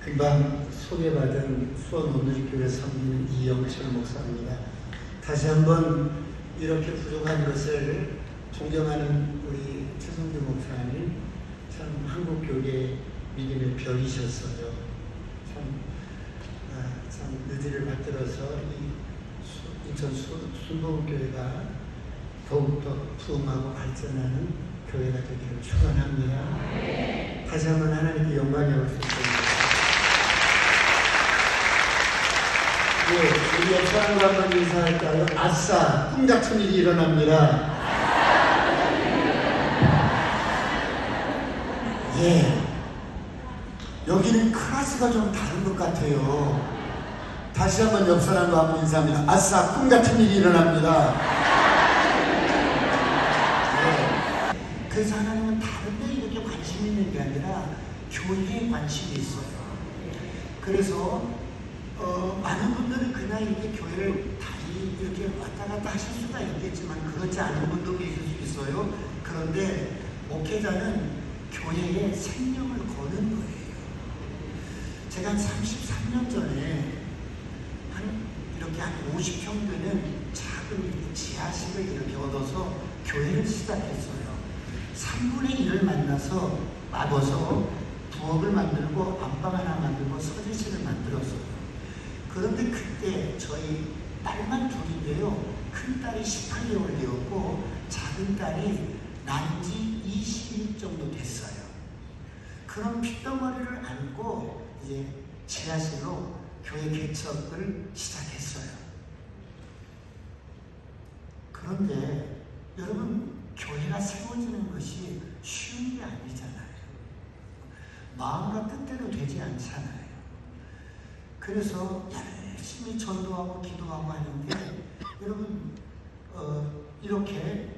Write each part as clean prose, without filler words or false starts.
금방 소개받은 수원 오늘교회 섬기는 이영철 목사입니다. 다시 한번 이렇게 부족한 것을 존경하는 우리 최성규 목사님, 참 한국교계 믿음의 별이셨어요. 참 의지를 받들어서 이 인천 순복음교회가 더욱더 부흥하고 발전하는 교회가 되기를 축원합니다. 다시 한번 하나님께 영광이 올수있습니다. 예, 우리 옆사람과 한번 인사할까요? 아싸! 꿈 같은 일이 일어납니다. 예, 여기는 클래스가 좀 다른 것 같아요. 다시 한번 옆사람과 한번 인사합니다. 아싸! 꿈 같은 일이 일어납니다. 예, 그래서 하나님은 다른 데 이렇게 관심이 있는 게 아니라 교회에 관심이 있어요. 그래서 많은 분들은 그냥 이렇게 교회를 다시 이렇게 왔다 갔다 하실 수가 있겠지만 그렇지 않은 분도 계실 수 있어요. 그런데 목회자는 교회에 생명을 거는 거예요. 제가 한 33년 전에 이렇게 한 50평 되는 작은 지하실을 이렇게 얻어서 교회를 시작했어요. 3분의 1을 만나서 부엌을 만들고 안방 하나 만들고 서재실을 만들었어요. 그런데 그때 저희 딸만 둘인데요. 큰 딸이 18개월 되었고 작은 딸이 난 지 20일 정도 됐어요. 그런 핏덩어리를 안고 이제 지하실로 교회 개척을 시작했어요. 그런데 여러분, 교회가 세워지는 것이 쉬운 게 아니잖아요. 마음과 뜻대로 되지 않잖아요. 그래서 열심히 전도하고 기도하고 하는데 여러분 이렇게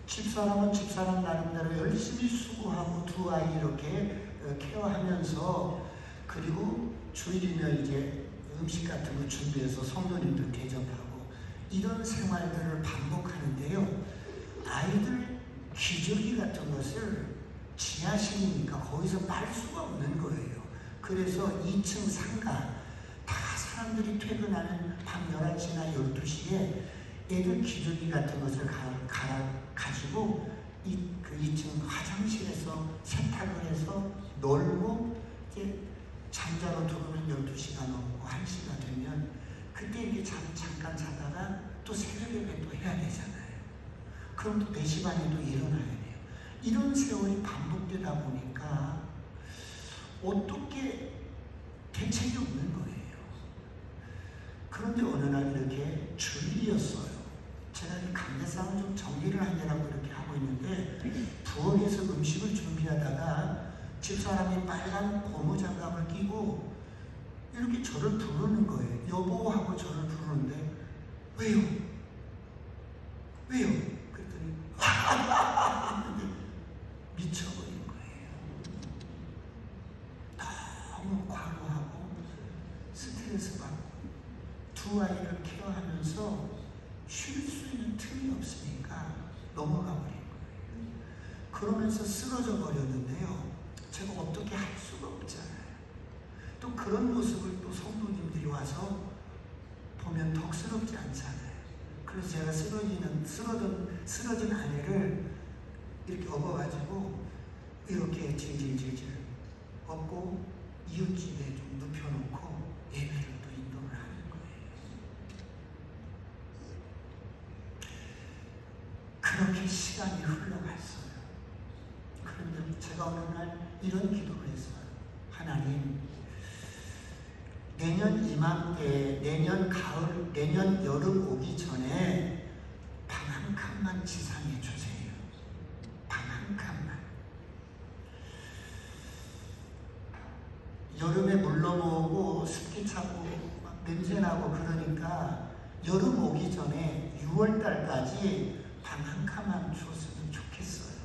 집사람은 집사람 나름대로 열심히 수고하고 두 아이 이렇게 케어하면서 그리고 주일이면 이제 음식 같은 거 준비해서 성도님들 대접하고 이런 생활들을 반복하는데요. 아이들 기저귀 같은 것을 지하실이니까 거기서 빨 수가 없는 거예요. 그래서 2층 상가 다 사람들이 퇴근하는 밤 11시나 12시에 애들 기저귀 같은 것을 가지고 그 2층 화장실에서 세탁을 해서 놀고 이제 잠자러 들어오면 12시가 넘고 1시가 되면 그때 이렇게 잠깐 자다가 또 새벽에 또 해야 되잖아요. 그럼 또 4시 반에 또 일어나야 돼요. 이런 세월이 반복되다 보니까 어떻게 대책이 없는 거예요. 그런데 어느 날 이렇게 주일이었어요. 제가 이 강대상을 좀 정리를 하느라고 이렇게 하고 있는데 부엌에서 음식을 준비하다가 집사람이 빨간 고무장갑을 끼고 이렇게 저를 부르는 거예요. 여보 하고 저를 부르는데 왜요? 그랬더니 미쳐버린 거예요. 너무 과로하고 스트레스 받고 두 아이를 케어하면서 쉴 수 있는 틈이 없으니까 넘어가 버린 거예요. 그러면서 쓰러져 버렸는데요. 제가 어떻게 할 수가 없잖아요. 또 그런 모습을 또 성도님들이 와서 보면 덕스럽지 않잖아요. 그래서 제가 쓰러진 아내를 이렇게 업어가지고 이렇게 질질질질 업고 이웃집에 좀 눕혀놓고 예배를 또 인도를 하는 거예요. 그렇게 시간이 흘러갔어요. 그런데 제가 어느 날 이런 기도를 했어요. 하나님, 내년 이맘때, 내년 가을, 내년 여름 오기 전에 방 한 칸만 지상해 주세요. 방 한 칸만. 여름에 물 넘어오고 습기 차고 막 냄새나고 그러니까 여름 오기 전에 6월달까지 방 한 칸만 줬으면 좋겠어요.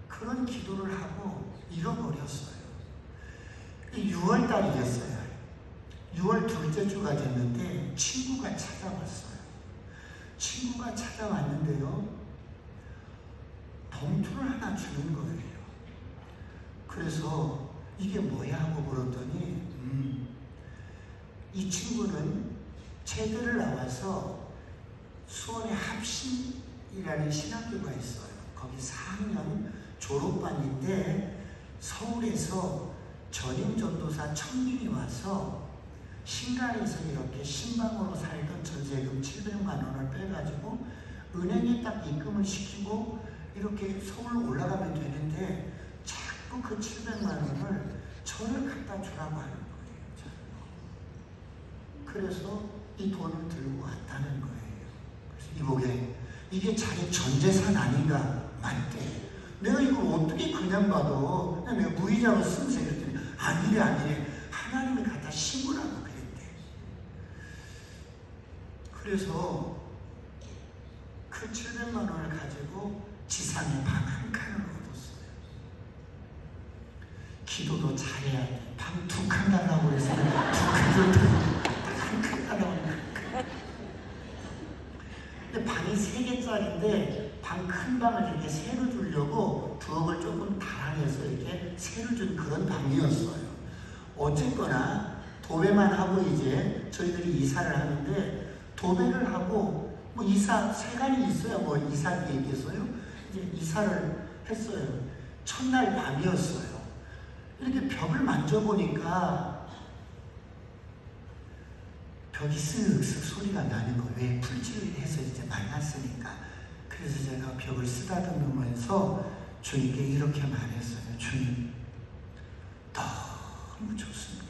그런 기도를 하고 잃어버렸어요. 6월달이었어요. 6월 둘째 주가 됐는데 친구가 찾아왔어요. 친구가 찾아왔는데요. 봉투를 하나 주는 거예요. 그래서 이게 뭐야 하고 물었더니 이 친구는 제대를 나와서 수원의 합신이라는 신학교가 있어요. 거기 4학년 졸업반인데 서울에서 전임 전도사 1000명이 와서 신갈에서 이렇게 신방으로 살던 전세금 700만 원을 빼가지고 은행에 딱 입금을 시키고 이렇게 서울로 올라가면 되는데 자꾸 그 700만 원을 저를 갖다 주라고 하는 거예요. 그래서 이 돈을 들고 왔다는 거예요. 그래서 이보게 이게 자기 전 재산 아닌가? 맞대. 내가 이걸 어떻게 그냥 봐도 내가 무이자로 쓰면서 그랬더니 아니래. 하나님이 갖다 심으라고 그랬대. 그래서 그 700만 원을 가지고 지상에 방 한 칸을 얻었어요. 기도도 잘해야 돼. 방 2칸 달라고 그래서 2칸을 한 칸 달라고 그랬는데 근데 방이 3개짜리인데 방 큰 방을 이렇게 새로 주려고 부엌을 조금 달아내서 이렇게 새로 준 그런 방이었어요. 어쨌거나 도배만 하고 이제 저희들이 이사를 하는데 도배를 하고 뭐 이사 세간이 있어야 뭐 이사 계획에서요. 이제 이사를 했어요. 첫날 밤이었어요. 이렇게 벽을 만져보니까 벽이 쓱쓱 소리가 나는 거예요. 왜 풀칠을 해서 이제 말랐으니까. 그래서 제가 벽을 쓰다듬으면서 주님께 이렇게 말했어요. 주님, 너무 좋습니다.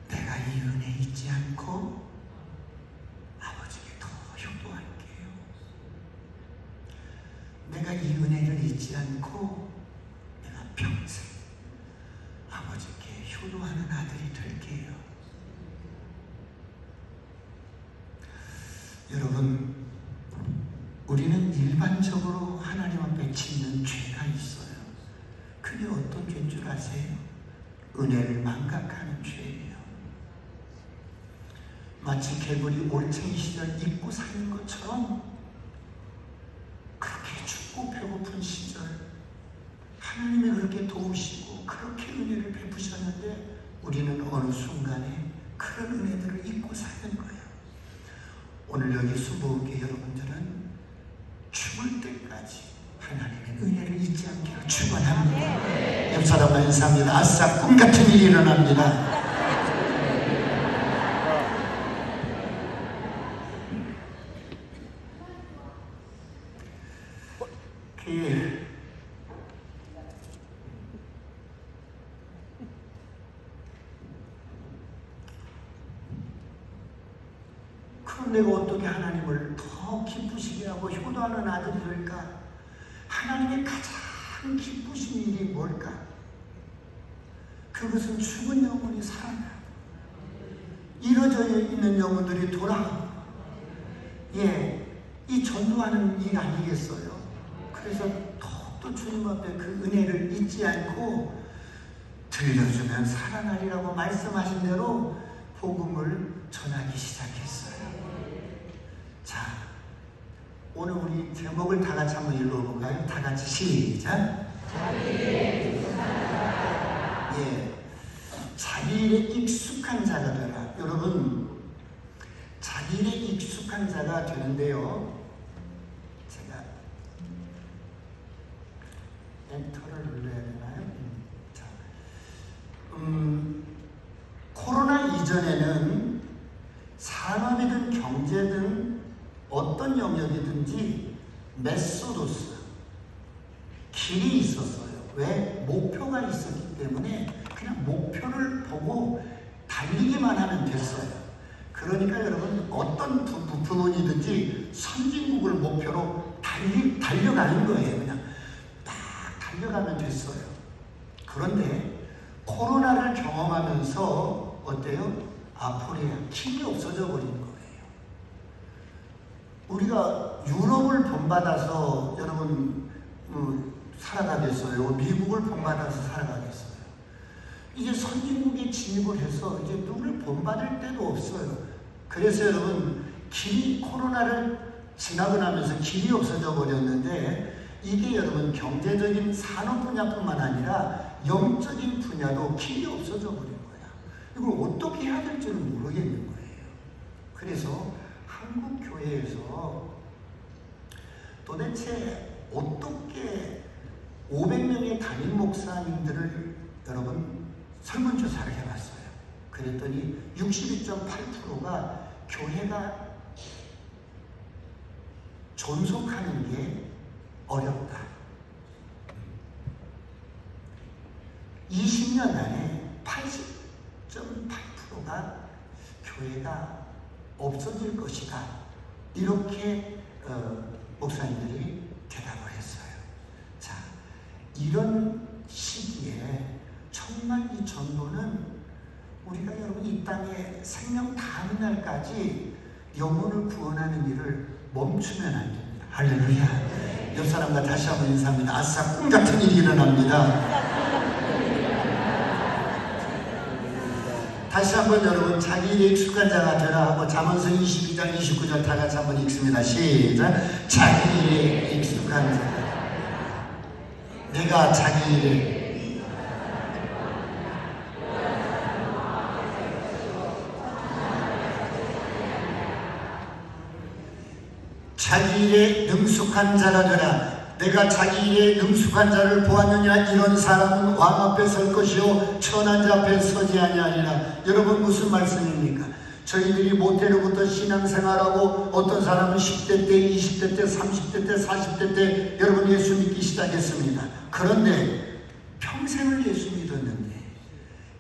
내가 이 은혜 잊지 않고 아버지께 더 효도할게요. 내가 이 은혜를 잊지 않고 내가 평생 아버지께 효도하는 아들이 될게요. 여러분, 우리는 일반적으로 하나님 앞에 짓는 죄가 있어요. 그게 어떤 죄인 줄 아세요? 은혜를 망각하는 죄예요. 마치 개구리 올챙이 시절 잊고 사는 것처럼 그렇게 춥고 배고픈 시절 하나님이 그렇게 도우시고 그렇게 은혜를 베푸셨는데 우리는 어느 순간에 그런 은혜들을 잊고 사는 거예요. 오늘 여기 수보교회 여러분들은 죽을 때까지 하나님의 은혜를 잊지 않기를 축원합니다. 옆 사람과 인사합니다. 아싸, 꿈같은 일이 일어납니다. 그럼 내가 어떻게 하나님을 더 기쁘시게 하고 효도하는 아들이 될까? 하나님의 가장 기쁘신 일이 뭘까? 그것은 죽은 영혼이 살아나 이루어져 있는 영혼들이 돌아오고, 이 전도하는 일 아니겠어요? 그래서 더욱더 주님 앞에 그 은혜를 잊지 않고 들려주면 살아나리라고 말씀하신 대로 복음을 전하기 시작했어요. 자, 오늘 우리 제목을 다 같이 한번 읽어볼까요? 다 같이 시작. 자기 일에 익숙한 자가 되라. 여러분, 자기 일에 익숙한 자가 되는데요. 제가 엔터를 눌러야 되나요? 자, 코로나 이전에는 산업이든 경제든 어떤 영역이든지 메소도스, 길이 있었어요. 왜? 목표가 있었기 때문에 그냥 목표를 보고 달리기만 하면 됐어요. 그러니까 여러분, 어떤 부분이든지 선진국을 목표로 달려가는 거예요. 그냥 딱 달려가면 됐어요. 그런데 코로나를 경험하면서 어때요? 아포리아, 길이 없어져 버린 거예요. 우리가 유럽을 본받아서 여러분 살아가겠어요? 미국을 본받아서 살아가겠어요? 이제 선진국에 진입을 해서 이제 누굴 본받을 데도 없어요. 그래서 여러분, 길이 코로나를 지나고 나면서 길이 없어져 버렸는데, 이게 여러분 경제적인 산업 분야뿐만 아니라 영적인 분야도 길이 없어져 버린 거야. 이걸 어떻게 해야 될지는 모르겠는 거예요. 그래서 한국 교회에서 도대체 어떻게 500명의 담임 목사님들을 여러분 설문조사를 해봤어요. 그랬더니 62.8%가 교회가 존속하는 게 어렵다. 20년 안에 80.8%가 교회가 없어질 것이다. 이렇게 목사님들이 대답을 했어요. 자, 이런 시기에 정말 이 전도는 우리가 여러분 이 땅에 생명 닿는 날까지 영혼을 구원하는 일을 멈추면 안 됩니다. 할렐루야. 옆 사람과 다시 한번 인사합니다. 아싸, 꿈 같은 일이 일어납니다. 다시 한번 여러분, 자기 일에 익숙한 자가 되라 하고 잠언서 22장 29절 다 같이 한번 읽습니다. 시작. 자기 일에 익숙한 자. 내가 자기 일에 자기 일에 능숙한 자가 되라. 내가 자기 일에 능숙한 자를 보았느냐. 이런 사람은 왕 앞에 설 것이요 천한 자 앞에 서지 아니하리라. 여러분 무슨 말씀입니까? 저희들이 모태로부터 신앙생활하고 어떤 사람은 10대 때, 20대 때, 30대 때, 40대 때 여러분 예수 믿기 시작했습니다. 그런데 평생을 예수 믿었는데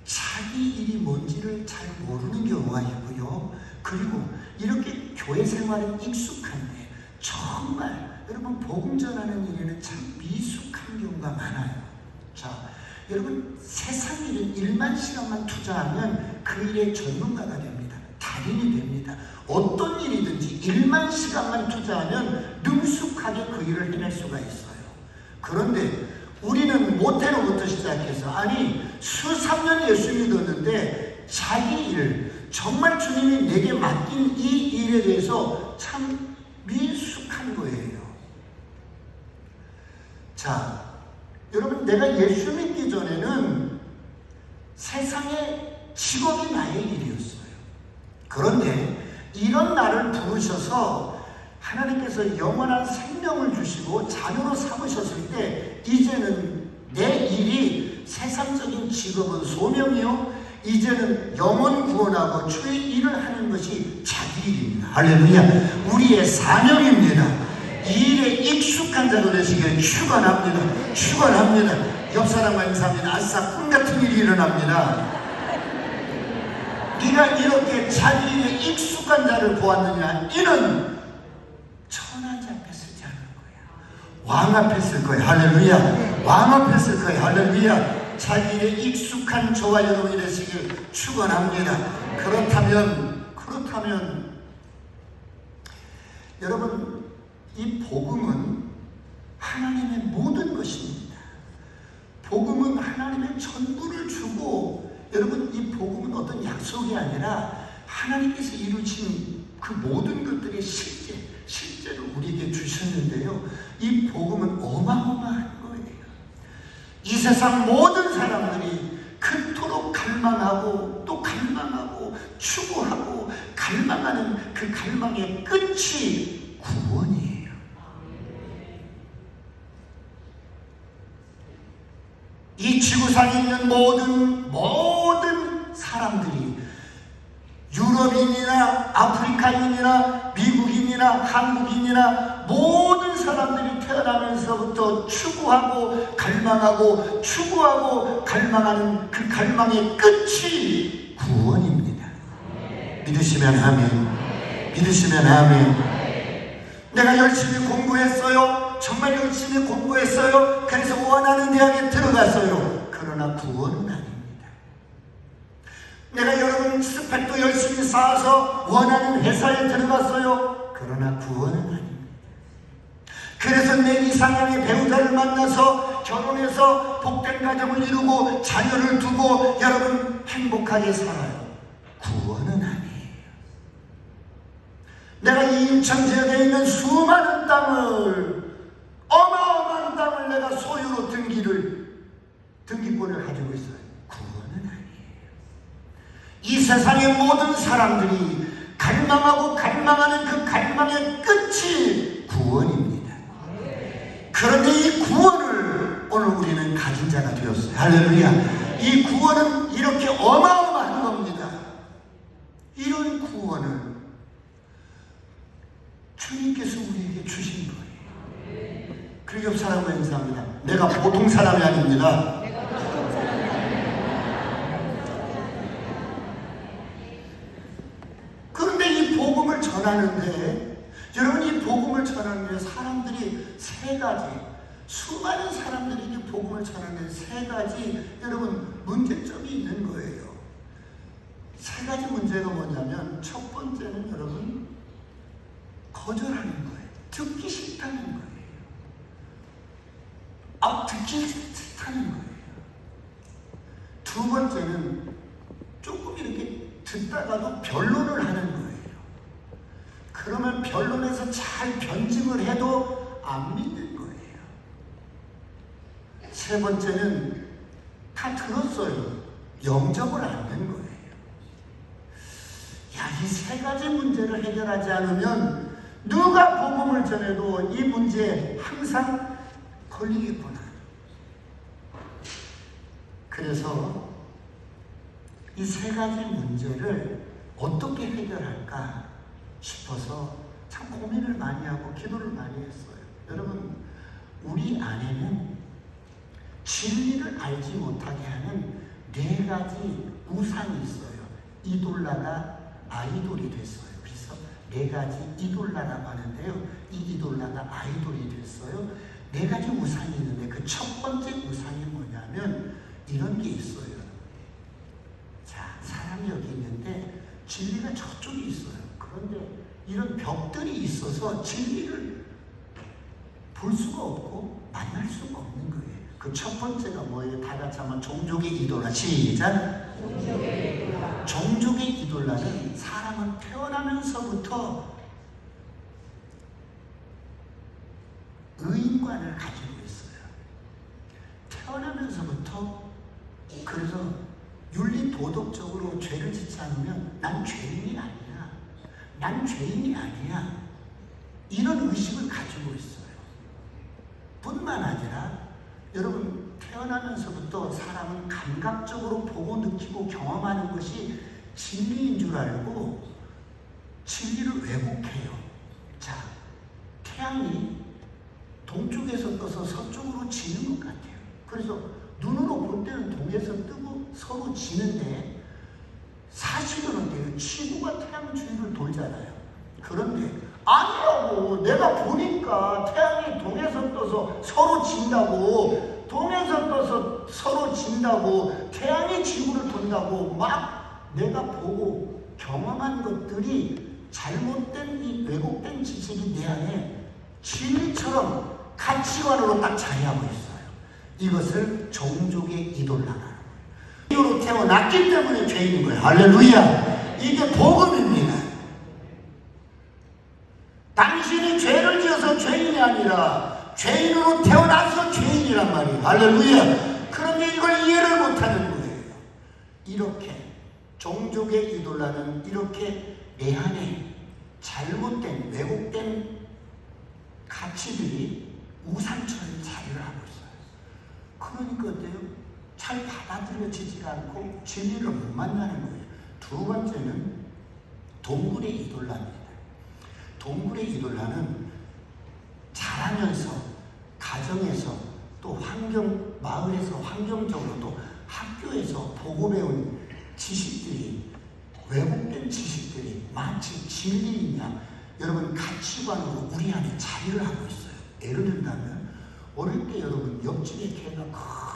자기 일이 뭔지를 잘 모르는 경우가 있고요. 그리고 이렇게 교회 생활에 익숙한데 정말 여러분 복음 전하는 일에는 참 미숙한 경우가 많아요. 자, 여러분 세상 일은 일만 시간만 투자하면 그 일의 전문가가 됩니다. 달인이 됩니다. 어떤 일이든지 일만 시간만 투자하면 능숙하게 그 일을 해낼 수가 있어요. 그런데 우리는 모태로부터 시작해서 수삼 년 예수 믿었는데 자기 일, 정말 주님이 내게 맡긴 이 일에 대해서 참 미숙한 거예요. 자, 여러분 내가 예수 믿기 전에는 세상의 직업이 나의 일이었어요. 그런데 이런 나를 부르셔서 하나님께서 영원한 생명을 주시고 자녀로 삼으셨을 때 이제는 내 일이 세상적인 직업은 소명이요, 이제는 영혼 구원하고 주의 일을 하는 것이 자기 일입니다. 할렐루야. 우리의 사명입니다. 이 일에 익숙한 자가 되시길 축원합니다. 축원합니다. 옆 사람과 인사합니다. 아싸, 꿈 같은 일이 일어납니다. 네가 이렇게 자기 일에 익숙한 자를 보았느냐. 이는 천한 자 앞에 서지 않을 거야. 왕 앞에 쓸 거야. 할렐루야. 왕 앞에 쓸 거야. 할렐루야. 자기 일에 익숙한 저와 여러분이 되시길 축원합니다. 그렇다면 여러분, 이 복음은 하나님의 모든 것입니다. 복음은 하나님의 전부를 주고, 여러분 이 복음은 어떤 약속이 아니라 하나님께서 이루신 그 모든 것들이 실제로 우리에게 주셨는데요. 이 복음은 어마어마한 거예요. 이 세상 모든 사람들이 그토록 갈망하고 또 갈망하고 추구하고 갈망하는 그 갈망의 끝이 구원이에요. 이 지구상에 있는 모든 사람들이 유럽인이나 아프리카인이나 미국인이나 한국인이나 모든 사람들이 태어나면서부터 추구하고 갈망하는 그 갈망의 끝이 구원입니다. 믿으시면 아멘. 믿으시면 아멘. 내가 열심히 공부했어요. 정말 열심히 공부했어요. 그래서 원하는 대학에 들어갔어요. 그러나 구원은 아닙니다. 내가 여러분 스펙도 열심히 쌓아서 원하는 회사에 들어갔어요. 그러나 구원은 아닙니다. 그래서 내 이상향의 배우자를 만나서 결혼해서 복된 가정을 이루고 자녀를 두고 여러분 행복하게 살아요. 구원은 아니에요. 내가 이 인천지역에 있는 수많은 땅을, 어마어마한 땅을 내가 소유로 등기권을 가지고 있어요. 구원은 아니에요. 이 세상의 모든 사람들이 갈망하고 갈망하는 그 갈망의 끝이 구원입니다. 그런데 이 구원을 오늘 우리는 가진 자가 되었어요. 할렐루야. 이 구원은 이렇게 어마어마한 겁니다. 이런 구원을 주님께서 우리에게 주신 거예요. 그리고 옆 사람을 인사합니다. 내가 보통 사람이 아닙니다. 그런데 이 복음을 전하는데, 여러분, 이 복음을 전하는데 사람들이 세 가지, 수많은 사람들이 이 복음을 전하는데 세 가지, 여러분, 문제점이 있는 거예요. 세 가지 문제가 뭐냐면, 첫 번째는 여러분, 거절하는 거예요. 듣기 싫다는 거예요. 듣기 싫다는 거예요. 두 번째는 조금 이렇게 듣다가도 변론을 하는 거예요. 그러면 변론에서 잘 변증을 해도 안 믿는 거예요. 세 번째는 다 들었어요. 영접을 안 하는 거예요. 이 세 가지 문제를 해결하지 않으면 누가 복음을 전해도 이 문제에 항상 걸리겠구나. 그래서 이 세 가지 문제를 어떻게 해결할까 싶어서 참 고민을 많이 하고 기도를 많이 했어요. 여러분, 우리 안에는 진리를 알지 못하게 하는 네 가지 우상이 있어요. 이돌라가 아이돌이 됐어요. 그래서 네 가지 이돌라라고 하는데요. 이 이돌라가 아이돌이 됐어요. 네 가지 우상이 있는데 그 첫 번째 우상이 뭐냐면 이런 게 있어요. 자, 사람이 여기 있는데 진리가 저쪽에 있어요. 그런데 이런 벽들이 있어서 진리를 볼 수가 없고 만날 수가 없는 거예요. 그 첫 번째가 뭐예요? 다 같이 한번 종족의 이돌라. 시작! 종족의 이돌라는 사람은 태어나면서부터 의인관을 가지고 있어요. 태어나면서부터. 그래서 윤리 도덕적으로 죄를 짓지 않으면 난 죄인이 아니야, 난 죄인이 아니야, 이런 의식을 가지고 있어요. 뿐만 아니라 여러분, 태어나면서부터 사람은 감각적으로 보고 느끼고 경험하는 것이 진리인 줄 알고 진리를 왜곡해요. 자, 태양이 동쪽에서 떠서 서쪽으로 지는 것 같아요. 그래서 눈으로 볼 때는 동에서 뜨고 서로 지는데 사실은 어때요? 지구가 태양 주위를 돌잖아요. 그런데 아니라고, 내가 보니까 태양이 동에서 떠서 서로 진다고, 동에서 떠서 서로 진다고, 태양이 지구를 돈다고 막 내가 보고 경험한 것들이 잘못된 이 왜곡된 지식이 내 안에 진리처럼 가치관으로 딱 자리하고 있어요. 이것을 종족의 이돌라라는 거예요. 이유로 태어났기 때문에 죄인인 거예요. 할렐루야! 이게 복음입니다. 당신이 죄를 지어서 죄인이 아니라 죄인으로 태어나서 죄인이란 말이에요. 할렐루야! 그런데 이걸 이해를 못하는 거예요. 이렇게 종족의 이돌라는 이렇게 내 안에 잘못된 왜곡된 가치들이 우상처럼 자리를 하고 있어요. 그러니까 어때요? 잘 받아들여지지가 않고 진리를 못 만나는 거예요. 두 번째는 동굴의 이돌라입니다. 동굴의 이돌라는 자라면서 가정에서 또 환경, 마을에서 환경적으로 또 학교에서 보고 배운 지식들이, 왜곡된 지식들이 마치 진리이냐, 여러분 가치관으로 우리 안에 자리를 하고 있어요. 예를 들면 어릴 때 여러분 옆집에 개가,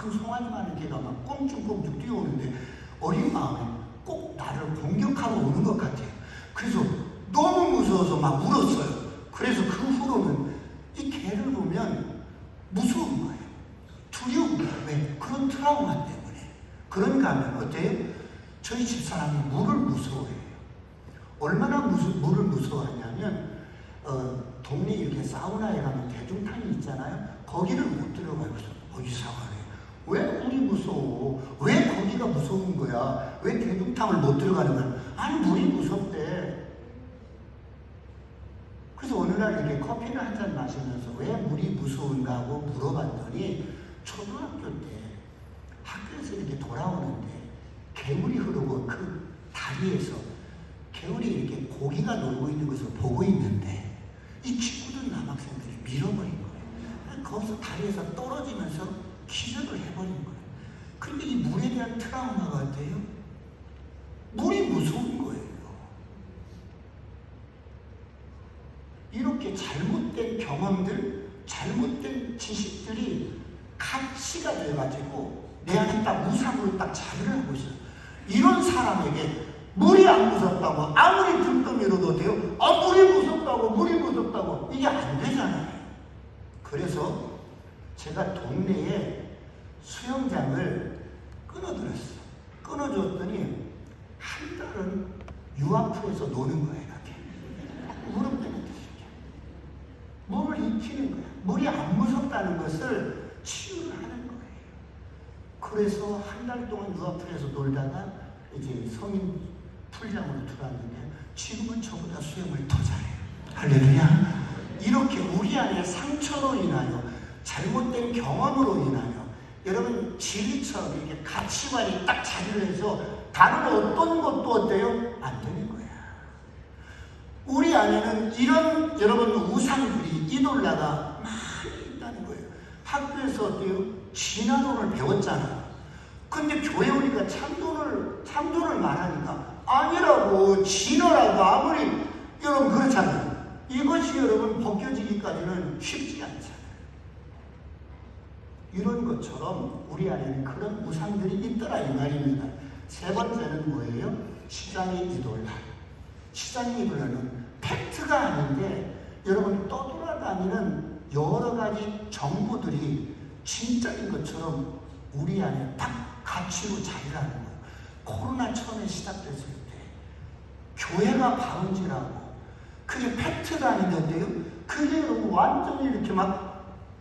큰 송아지 많은 개가 막 꽁충꽁충 뛰어오는데 어린 마음에 꼭 나를 공격하러 오는 것 같아요. 그래서 너무 무서워서 막 울었어요. 그래서 그 후로는 이 개를 보면 무서운 거예요. 두려운 거예요. 왜? 그런 트라우마 때문에. 그런가 하면 어때요? 저희 집사람이 물을 무서워해요. 얼마나 물을 무서워하냐면 동네 이렇게 사우나에 가면 대중탕이 있잖아요. 거기를 못 들어가요. 이상하네. 왜 물이 무서워? 왜 거기가 무서운 거야? 왜 대중탕을 못 들어가는 거야? 아니, 물이 무섭대. 그래서 어느 날 이렇게 커피를 한 잔 마시면서 왜 물이 무서운가 하고 물어봤더니 초등학교 때 학교에서 이렇게 돌아오는데 개울이 흐르고 그 다리에서 개울이 이렇게 고기가 놀고 있는 것을 보고 있는데 이 친구들 남학생들이 밀어버린 거예요. 거기서 다리에서 떨어지면서 기절을 해버린 거예요. 근데 이 물에 대한 트라우마가 어때요? 물이 무서운 거예요. 이렇게 잘못된 경험들, 잘못된 지식들이 가치가 돼가지고 내 안에 딱 우상으로 딱 자리를 하고 있어요. 이런 사람에게 물이 안 무섭다고 아무리 등등 이러도 돼요? 물이 무섭다고, 물이 무섭다고. 이게 안 되잖아요. 그래서 제가 동네에 수영장을 끊어들었어요. 끊어줬더니 한 달은 유아풀에서 노는 거예요. 이렇게 무릎 때문에 물을 익히는 거야. 물이 안 무섭다는 것을 치유를 하는 거예요. 그래서 한 달 동안 유아풀에서 놀다가 이제 성인 풀장으로 들어왔는데 지금은 저보다 수영을 더 잘해요. 할렐루야. 이렇게 우리 안에 상처로 인하여 잘못된 경험으로 인하여 여러분 진리처럼 이렇게 가치관이 딱 자리를 해서 다른 어떤 것도 어때요? 안 되는 거야. 우리 안에는 이런 여러분 우상들이 이돌라가 많이 있다는 거예요. 학교에서 어때요? 진화론을 배웠잖아. 근데 교회 오니까 참돈을 말하니까 아니라고 진화라고 아무리 여러분 그렇잖아요. 이것이 여러분 벗겨지기까지는 쉽지 않잖아요. 이런 것처럼 우리 안에는 그런 우상들이 있더라 이 말입니다. 세 번째는 뭐예요? 시장의 이돌라. 시장의 이돌라는 팩트가 아닌데 여러분 떠돌아다니는 여러 가지 정보들이 진짜인 것처럼 우리 안에 딱 가치로 자리를 하는 거예요. 코로나 처음에 시작됐을 때 교회가 바운지라고 그게 팩트가 아닌데요. 그게 완전히 이렇게 막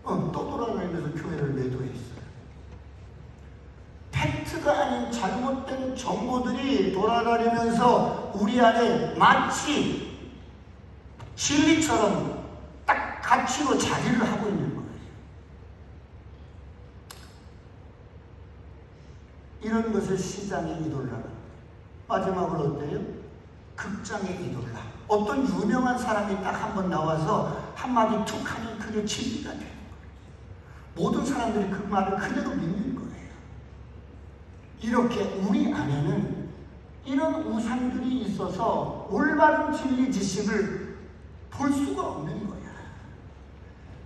떠돌아다니면서 교회를 매도했어요. 팩트가 아닌 잘못된 정보들이 돌아다니면서 우리 안에 마치 진리처럼 딱 가치로 자리를 하고 있는 거예요. 이런 것을 시장의 이돌라. 마지막으로 어때요? 극장의 이돌라. 어떤 유명한 사람이 딱 한 번 나와서 한마디 툭 하면 그게 진리가 되는 거예요. 모든 사람들이 그 말을 그대로 믿는 거예요. 이렇게 우리 안에는 이런 우상들이 있어서 올바른 진리 지식을 볼 수가 없는 거야.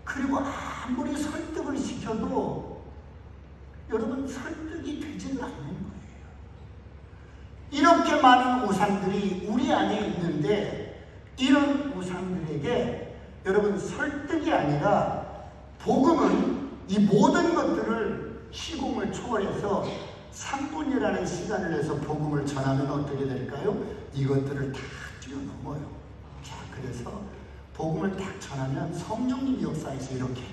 그리고 아무리 설득을 시켜도 여러분 설득이 되지는 않는 거예요. 이렇게 많은 우상들이 우리 안에 있는데 이런 우상들에게 여러분 설득이 아니라 복음은 이 모든 것들을 시공을 초월해서 3분이라는 시간을 내서 복음을 전하면 어떻게 될까요? 이것들을 다 뛰어넘어요. 자, 그래서 복음을 딱 전하면 성령님 역사에서 이렇게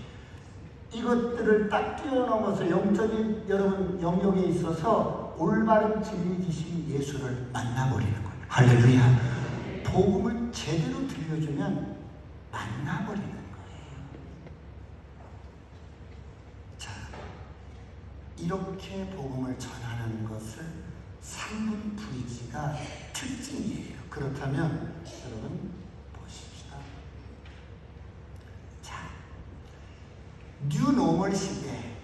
이것들을 딱 뛰어넘어서 영적인 여러분 영역에 있어서 올바른 진리 지식 예수를 만나버리는 거예요. 할렐루야. 복음을 제대로 들려주면 만나버리는 거예요. 자, 이렇게 복음을 전하는 것을 3분 브리지가 특징이에요. 그렇다면 여러분 보십시다. 자, 뉴노멀 시대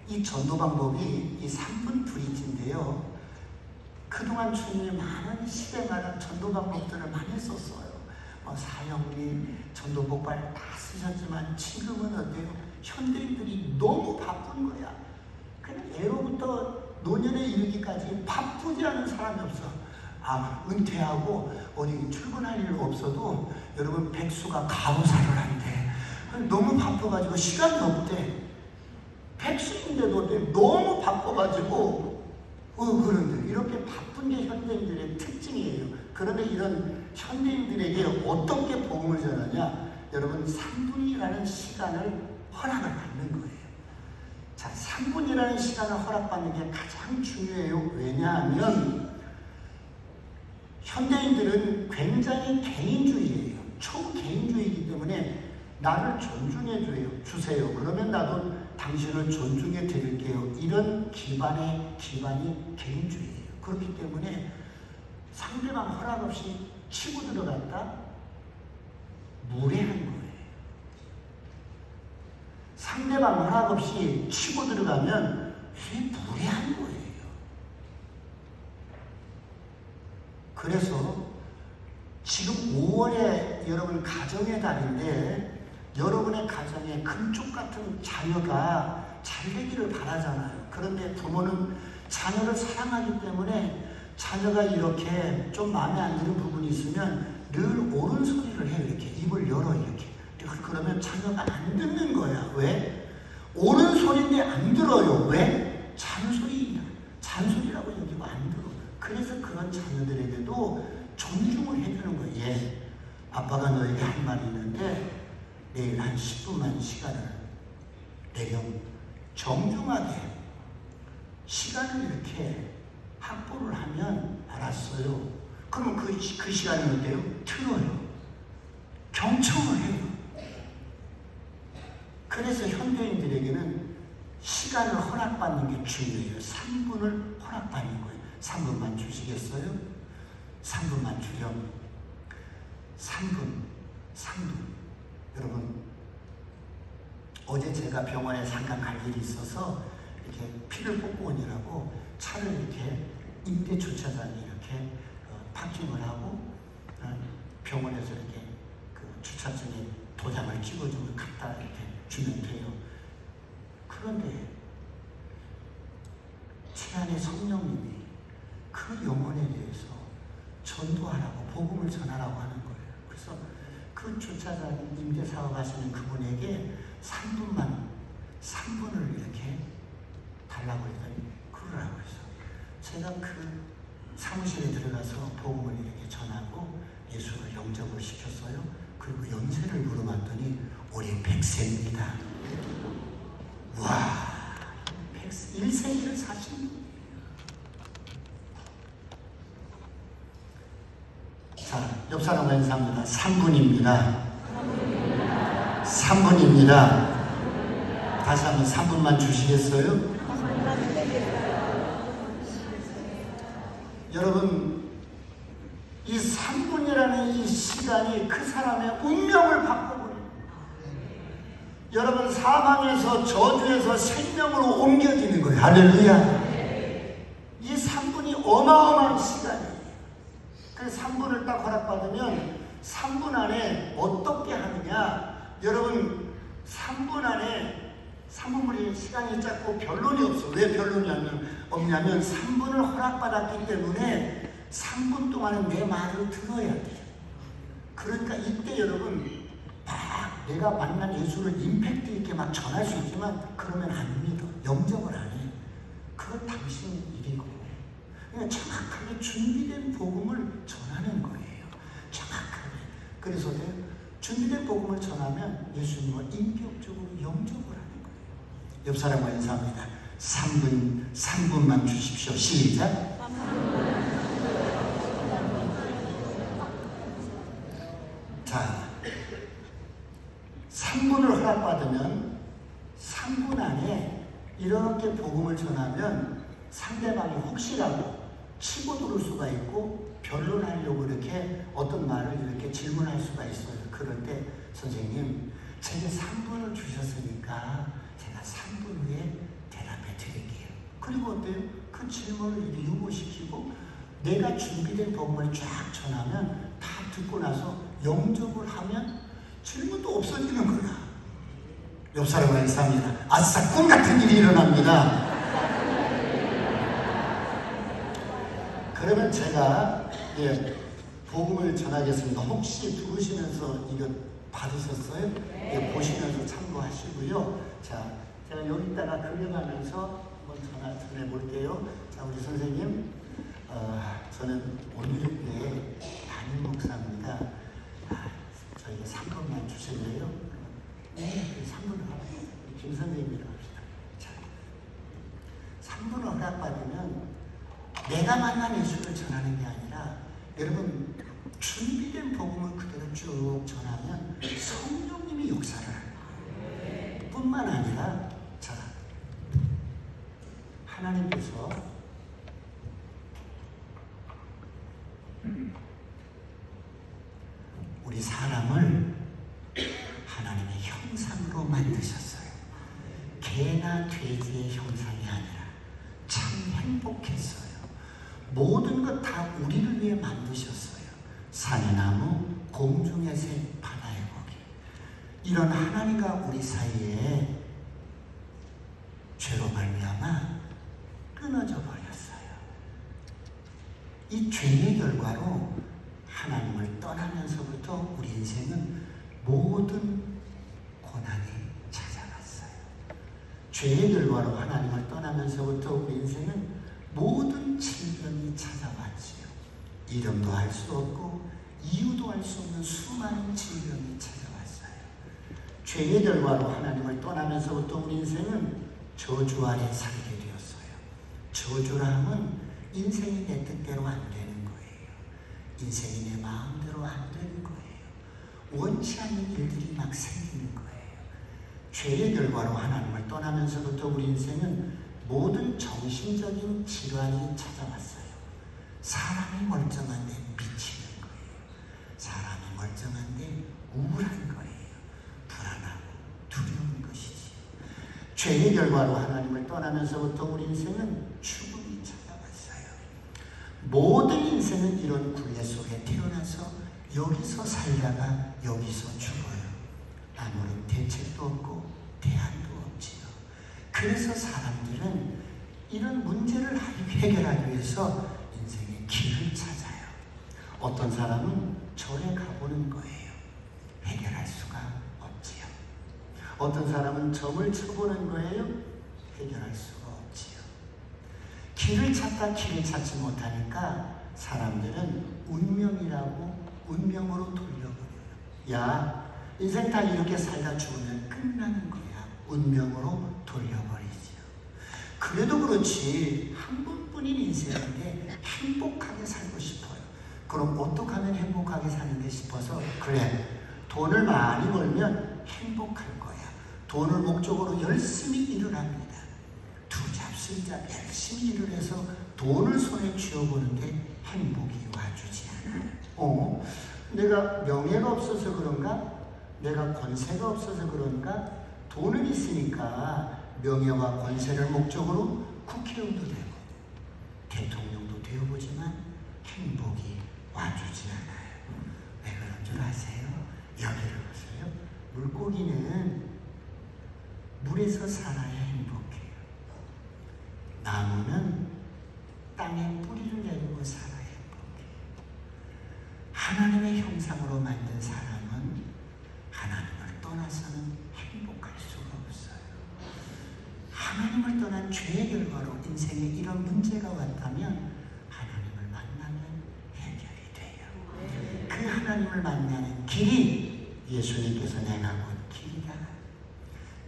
이 전도 방법이 이 3분 브리지인데요. 그동안 주님이 많은 시대마다 전도 방법들을 많이 썼어요. 사형리, 전도 복발 다 쓰셨지만 지금은 어때요? 현대인들이 너무 바쁜 거야. 그냥 애로부터 노년에 이르기까지 바쁘지 않은 사람이 없어. 은퇴하고 어디 출근할 일 없어도 여러분 백수가 가로사를 한대. 너무 바빠가지고 시간이 없대. 백수인데도 너무 바빠가지고 그런데 이렇게 바쁜 게 현대인들의 특징이에요. 그런데 이런 현대인들에게 어떻게 복음을 전하냐? 여러분 3분이라는 시간을 허락을 받는 거예요. 자, 3분이라는 시간을 허락받는 게 가장 중요해요. 왜냐하면 현대인들은 굉장히 개인주의예요. 초개인주의이기 때문에 나를 존중해 주세요. 그러면 나도 당신을 존중해 드릴게요. 이런 기반이 개인주의예요. 그렇기 때문에 상대방 허락 없이 치고 들어갔다? 무례한 거예요. 상대방 허락 없이 치고 들어가면 이게 무례한 거예요. 그래서 지금 5월에 여러분 가정의 달인데 여러분의 가정에 금쪽 같은 자녀가 잘 되기를 바라잖아요. 그런데 부모는 자녀를 사랑하기 때문에 자녀가 이렇게 좀 마음에 안 드는 부분이 있으면 늘 옳은 소리를 해요. 이렇게 입을 열어 이렇게. 그러면 자녀가 안 듣는 거야. 왜? 옳은 소리인데 안 들어요. 왜? 잔소리라고 여기고 안 들어. 그래서 그런 자녀들에게도 존중을 해주는 거예요. 예, 아빠가 너에게 할 말이 있는데 내일 한 10분만 시간을 내렴. 정중하게 시간을 이렇게 확보를 하면 알았어요. 그러면 그 시간은 어때요? 틀어요. 경청을 해요. 그래서 현대인들에게는 시간을 허락받는 게 중요해요. 3분을 허락받는 거예요. 3분만 주시겠어요? 3분만 주렴. 3분. 여러분, 어제 제가 병원에 잠깐 갈 일이 있어서 이렇게 피를 뽑고 오느라고 차를 이렇게 임대 주차장에 이렇게 파킹을 하고 병원에서 이렇게 그 주차증에 도장을 찍어주고 갖다 이렇게 주면 돼요. 그런데 제 안에 성령님이 그 영혼에 대해서 전도하라고 복음을 전하라고 하는 거예요. 그래서 그 주차장 임대 사업하시는 그분에게 3분을 이렇게 달라고 했더니 그러라고 해서 제가 그 사무실에 들어가서 복음을 이렇게 전하고 예수를 영접을 시켰어요. 그리고 연세를 물어봤더니 올해 100세입니다. 와, 1세기를 사신 분이에요. 자, 옆 사람과 인사합니다. 3분입니다. 3분입니다. 다시 한번 3분만 주시겠어요? 여러분, 이 3분이라는 이 시간이 그 사람의 운명을 바꿔버려요. 여러분, 사망에서 저주에서 생명으로 옮겨지는 거예요. 할렐루야. 이 3분이 어마어마한 시간이에요. 그래서 3분을 딱 허락받으면 3분 안에 어떻게 하느냐. 여러분, 3분 안에 3분이 시간이 짧고 변론이 없어. 왜 변론이 없냐면 3분을 허락받았기 때문에 3분 동안은 내 말을 들어야 돼요. 그러니까 이때 여러분 막 내가 만난 예수를 임팩트 있게 막 전할 수 있지만 그러면 안 믿어. 영접을 안 해. 그건 당신 일이고. 그러니까 정확하게 준비된 복음을 전하는 거예요. 정확하게. 그래서 준비된 복음을 전하면 예수님을 인격적으로 영접을 하는 거예요. 옆 사람과 인사합니다. 3분만 주십시오. 시작. 자, 3분을 허락받으면 3분 안에 이렇게 복음을 전하면 상대방이 혹시라도 치고 들을 수가 있고 변론하려고 이렇게 어떤 말을 이렇게 질문할 수가 있어요. 그럴 때 선생님, 제게 3분을 주셨으니까 제가 3분 후에 대답해 드릴게요. 그리고 어때요? 그 질문을 이렇게 유보시키고 내가 준비된 복음을 쫙 전하면 다 듣고 나서 영접을 하면 질문도 없어지는 거야. 옆 사람과 인사합니다. 아싸, 꿈 같은 일이 일어납니다. 그러면 제가 복음을 전하겠습니다. 혹시 들으시면서 이거 받으셨어요? 보시면서 참고하시고요. 자, 제가 여기다가 그려가면서 한번 전해볼게요. 자, 우리 선생님, 저는 오늘 때 담임 목사입니다. 저희가 3분만 주실래요? 네, 3분 허락. 김 선생님이라고 합시다. 자, 3분 허락받으면 내가 만난 예수를 전하는 게 아니라 여러분 준비된 복음을 그대로 쭉 전하면 성령님이 역사를 할 뿐만 아니라 자, 하나님께서 우리 사람을 하나님의 형상으로 만드셨어요. 개나 돼지의 형상이 아니라 참 행복했어요. 모든 것 다 우리를 위해 만드셨어요. 산의 나무, 공중의 새, 바다의 고기. 이런 하나님과 우리 사이에 죄로 말미암아 끊어져 버렸어요. 이 죄의 결과로 하나님을 떠나면서부터 우리 인생은 모든 고난이 찾아왔어요. 죄의 결과로 하나님을 떠나면서부터 우리 인생은 모든 질병이 찾아왔지요. 이름도 알 수 없고 이유도 알 수 없는 수많은 질병이 찾아왔어요. 죄의 결과로 하나님을 떠나면서부터 우리 인생은 저주 아래 살게 되었어요. 저주라 함은 인생이 내 뜻대로 안 되는 거예요. 인생이 내 마음대로 안 되는 거예요. 원치 않는 일들이 막 생기는 거예요. 죄의 결과로 하나님을 떠나면서부터 우리 인생은 모든 정신적인 질환이 찾아왔어요. 사람이 멀쩡한데 미치는 거예요. 사람이 멀쩡한데 우울한 거예요. 불안하고 두려운 것이지. 죄의 결과로 하나님을 떠나면서부터 우리 인생은 죽음이 찾아왔어요. 모든 인생은 이런 굴레 속에 태어나서 여기서 살다가 여기서 죽어요. 아무런 대책도 없고 대안도 없지요. 그래서 사람들은 이런 문제를 해결하기 위해서 인생의 길을 찾아요. 어떤 사람은 절에 가보는 거예요. 해결할 수가 없지요. 어떤 사람은 점을 쳐보는 거예요. 해결할 수가 없지요. 길을 찾다 길을 찾지 못하니까 사람들은 운명으로 돌려버려요. 야, 인생 다 이렇게 살다 죽으면 끝나는 거야. 운명으로 돌려버리지요. 그래도 그렇지 한 번뿐인 인생인데 행복하게 살고 싶어요. 그럼 어떻게 하면 행복하게 사는데 싶어서 그래, 돈을 많이 벌면 행복할 거야. 돈을 목적으로 열심히 일을 합니다. 두 잡순자 열심히 일을 해서 돈을 손에 쥐어보는데 행복이 와주지 않아요. 내가 명예가 없어서 그런가? 내가 권세가 없어서 그런가? 돈은 있으니까 명예와 권세를 목적으로 국회의원도 되고 대통령도 되어보지만 행복이 와주지 않아요. 왜 그런 줄 아세요? 여기를 보세요. 물고기는 물에서 살아야 행복해요. 나무는 땅에 뿌리를 내리고 살아야 행복해요. 하나님의 형상으로 만든 사람은 하나님을 떠나서는 행복할 수가 없어요. 하나님을 떠난 죄의 결과로 인생에 이런 문제가 왔다면 하나님을 만나면 해결이 돼요. 그 하나님을 만나는 길이 예수님께서 내가 곧 길이다.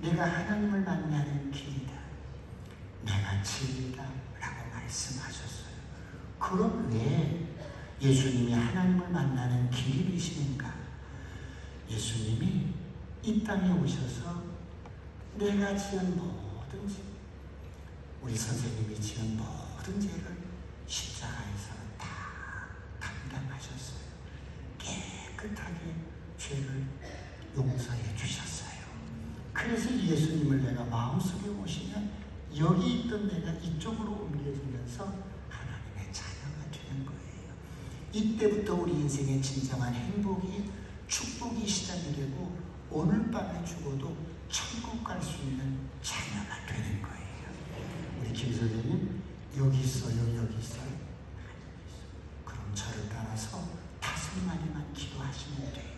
내가 하나님을 만나는 길이다. 내가 진리다 라고 말씀하셨어요. 그럼 왜 예수님이 하나님을 만나는 길이 되시는가? 예수님이 이 땅에 오셔서 내가 지은 모든 죄, 우리 선생님이 지은 모든 죄를 십자가에서 다 감당하셨어요. 깨끗하게 죄를 용서해 주셨어요. 그래서 예수님을 내가 마음속에 모시면 여기 있던 내가 이쪽으로 옮겨지면서 하나님의 자녀가 되는 거예요. 이때부터 우리 인생의 진정한 행복이, 축복이 시작이 되고 오늘 밤에 죽어도 천국 갈 수 있는 자녀가 되는 거예요. 우리 김 선생님 여기 있어요, 여기 있어요. 그럼 저를 따라서 5마디만 기도하시면 돼요.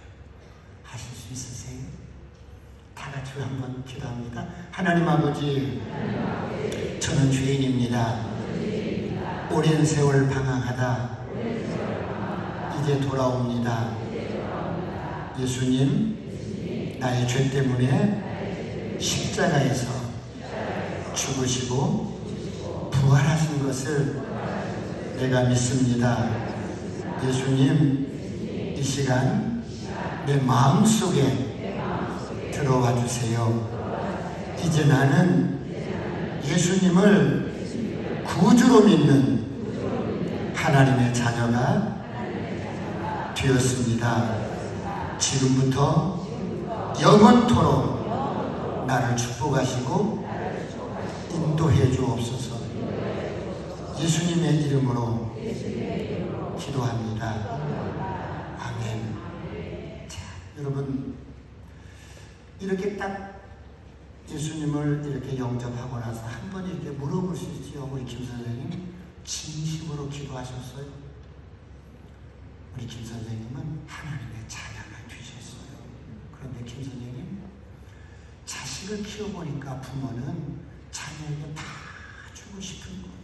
하실 수 있으세요? 다 같이 한번 기도합니다. 하나님 아버지, 저는 죄인입니다. 오랜 세월 방황하다 이제 돌아옵니다. 예수님, 나의 죄 때문에 십자가에서 죽으시고 부활하신 것을 내가 믿습니다. 예수님, 이 시간 내 마음속에 들어와 주세요. 이제 나는 예수님을 구주로 믿는 하나님의 자녀가 되었습니다. 지금부터 영원토록 나를 축복하시고 인도해 주옵소서. 예수님의 이름으로 기도합니다. 아멘. 자, 여러분, 이렇게 딱 예수님을 이렇게 영접하고 나서 한 번 이렇게 물어볼 수 있지요. 우리 김 선생님 진심으로 기도하셨어요? 우리 김 선생님은 하나님의 자녀가 되셨어요. 그런데 김 선생님, 자식을 키워보니까 부모는 자녀에게 다 주고 싶은 거예요.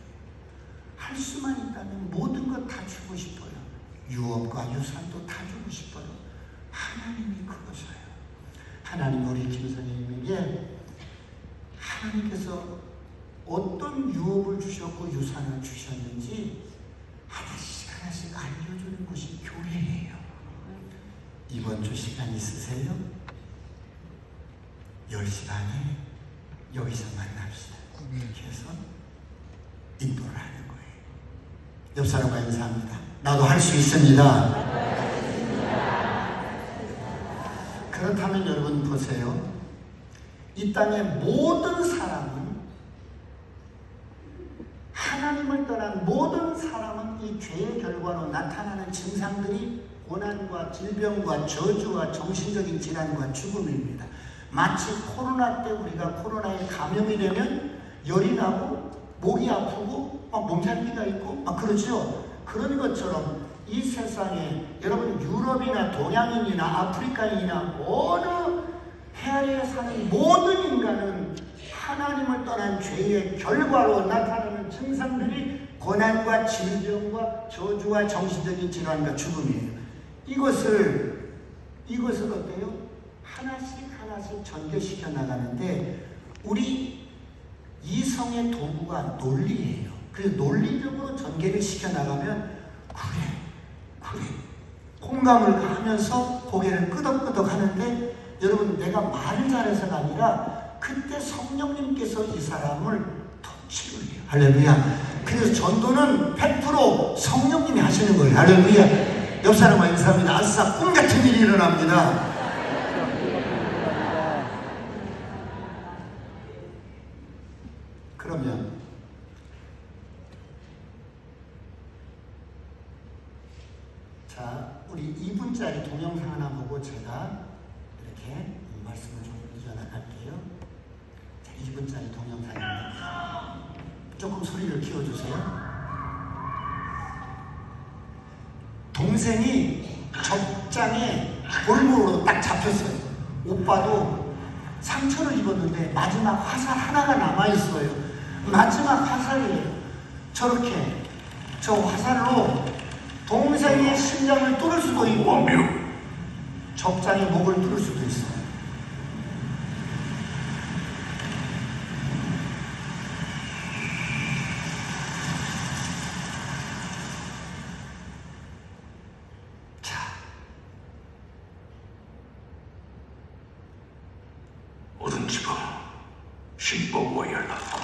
할 수만 있다면 모든 것 다 주고 싶어요. 유업과 유산도 다 주고 싶어요. 하나님이 그것이에요. 하나님 우리 김 선생님에게 하나님께서 어떤 유업을 주셨고 유산을 주셨는지 하나씩 하나씩 알려주는 것이 교회예요. 이번 주 시간 있으세요? 10시 반에 여기서 만납시다. 이렇게 해서 인도를 하는 거예요. 옆 사람과 인사합니다. 나도 할 수 있습니다. 그렇다면 여러분 보세요. 이 땅의 모든 사람은, 하나님을 떠난 모든 사람은 이 죄의 결과로 나타나는 증상들이 고난과 질병과 저주와 정신적인 질환과 죽음입니다. 마치 코로나 때 우리가 코로나에 감염이 되면 열이 나고 목이 아프고 막 몸살기가 있고 막 그러죠. 그런 것처럼 이 세상에 여러분 유럽이나 동양인이나 아프리카인이나 어느 해아리에 사는 모든 인간은 하나님을 떠난 죄의 결과로 나타나는 증상들이 고난과 질병과 저주와 정신적인 질환과 죽음이에요. 이것을 어때요? 하나씩 하나씩 전개시켜 나가는데 우리 이성의 도구가 논리예요. 그래서 논리적으로 전개를 시켜 나가면 그래 공감을 하면서 고개를 끄덕끄덕 하는데 여러분 내가 말을 잘해서가 아니라 그때 성령님께서 이 사람을 터치를 해요. 할렐루야. 그래서 전도는 100% 성령님이 하시는 거예요. 할렐루야. 옆 사람과 인사합니다. 아싸 꿈같은 일이 일어납니다. 그러면 자, 우리 2분짜리 동영상 하나 보고 제가 이렇게 말씀을 좀 이어나갈게요. 자, 2분짜리 동영상입니다. 조금 소리를 키워주세요. 동생이 적장에 골무로 딱 잡혔어요. 오빠도 상처를 입었는데 마지막 화살 하나가 남아있어요. 마지막 화살이에요. 저렇게 저 화살로 동생의 심장을 뚫을 수도 있고 적장의 목을 뚫을 수도 있어요. 자, 어딘지 봐. 신보고 연락고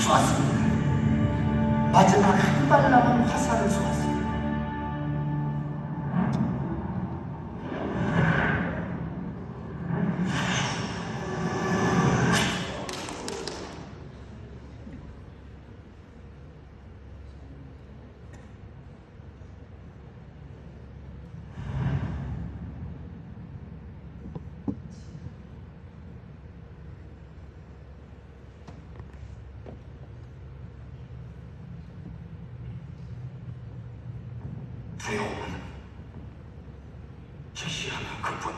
쏘았습니다. 마지막 한 발 남은 화살을 쏘았습니다. 두려움은 제시하는 그뿐.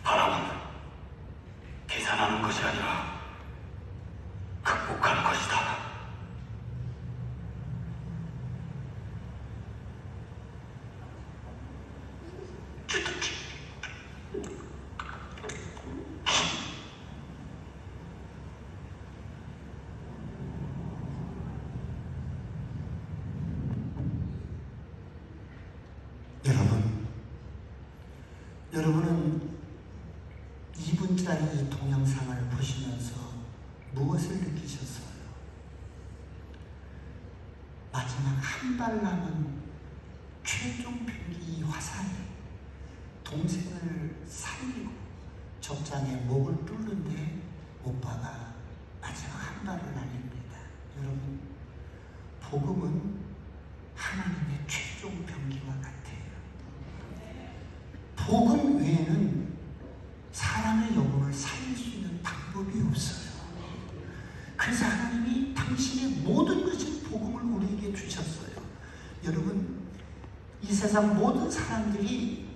바람은 계산하는 것이 아니라 여러분은 2분짜리 이 동영상을 보시면서 무엇을 느끼셨어요? 마지막 한 발 남은 최종 병기 화살이 동생을 살리고 적장에 목을 뚫는데 오빠가 마지막 한 발을 날립니다. 여러분, 복음은 하나님의 최종 병기와 같아요. 복음 외에는 사람의 영혼을 살릴 수 있는 방법이 없어요. 그래서 하나님이 당신의 모든 것인 복음을 우리에게 주셨어요. 여러분, 이 세상 모든 사람들이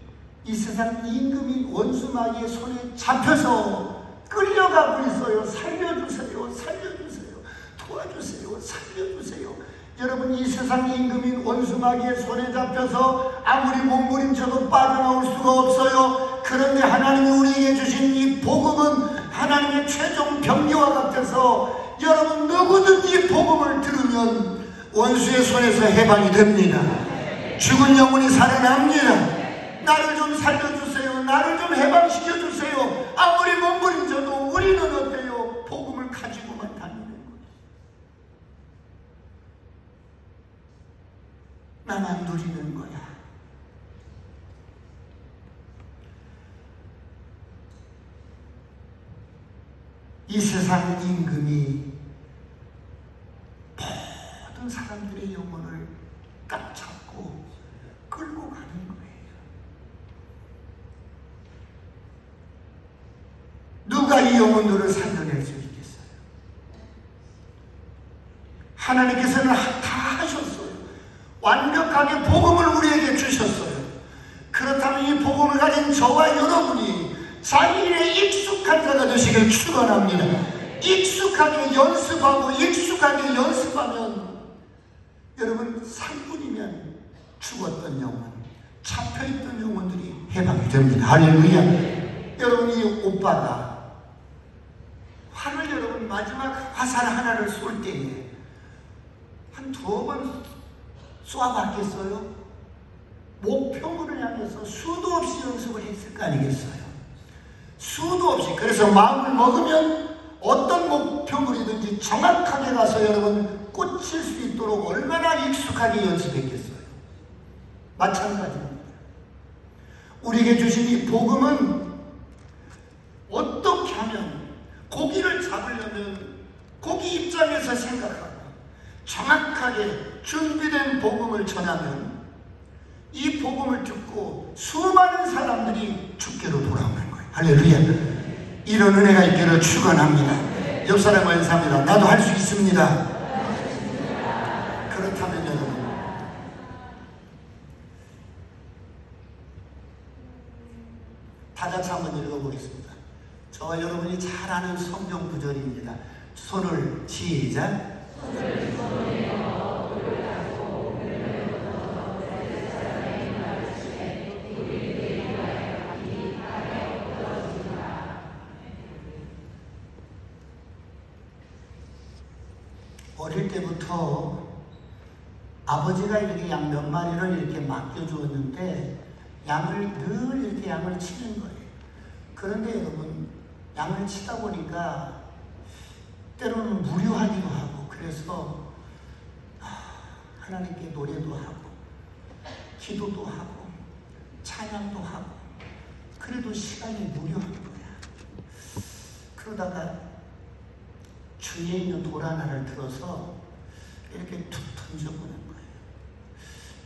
이 세상 임금인 원수 마귀의 손에 잡혀서 끌려가고 있어요. 살려주세요, 살려주세요, 도와주세요, 살려주세요. 여러분, 이 세상 임금인 원수 마귀의 손에 잡혀서 아무리 몸부림쳐도 빠져나올 수가 없어요. 그런데 하나님이 우리에게 주신 이 복음은 하나님의 최종 병기와 같아서 여러분, 누구든지 복음을 들으면 원수의 손에서 해방이 됩니다. 죽은 영혼이 살아납니다. 나를 좀 살려주세요, 나를 좀 해방시켜주세요. 아무리 몸부림쳐도 우리는 어때요? 복음을 가지고만 다니는 거예요. 나만 누리는 거야. 이 세상 임금이 모든 사람들의 영혼을 딱 잡고 끌고 가는 거예요. 누가 이 영혼들을 살려낼 수 있겠어요? 하나님께서는 다 하셨어요. 완벽하게 복음을 우리에게 주셨어요. 그렇다면 이 복음을 가진 저와 여러분이 자기의 익숙한 자가 되시길 축원합니다. 익숙하게 연습하고 익숙하게 연습하면 여러분, 3분이면 죽었던 영혼, 잡혀있던 영혼들이 해방이 됩니다. 할렐루야. 여러분, 이 오빠가 활을 여러분 마지막 화살 하나를 쏠 때에 한 2번 쏘아봤겠어요? 목표물을 향해서 수도 없이 연습을 했을 거 아니겠어요? 수도 없이. 그래서 마음을 먹으면 어떤 목표물이든지 정확하게 가서 여러분 꽂힐 수 있도록 얼마나 익숙하게 연습했겠어요? 마찬가지입니다. 우리에게 주신 이 복음은 어떻게 하면 고기를 잡으려면 고기 입장에서 생각하고 정확하게 준비된 복음을 전하면 이 복음을 듣고 수많은 사람들이 주께로 돌아오는 거예요. 할렐루야. 이런 은혜가 있기를 축원합니다. 옆 사람과 인사합니다. 나도 할 수 있습니다. 그렇다면 여러분, 다 같이 한번 읽어보겠습니다. 저와 여러분이 잘 아는 성경 구절입니다. 손을 시작. 어릴 때부터 아버지가 이렇게 양 몇 마리를 이렇게 맡겨주었는데 양을 늘 이렇게 양을 치는 거예요. 그런데 여러분, 양을 치다 보니까 때로는 무료하기도 하고, 그래서 하나님께 노래도 하고 기도도 하고 찬양도 하고, 그래도 시간이 무료한 거야. 그러다가 주위에 있는 돌 하나를 들어서 이렇게 툭 던져보는 거예요.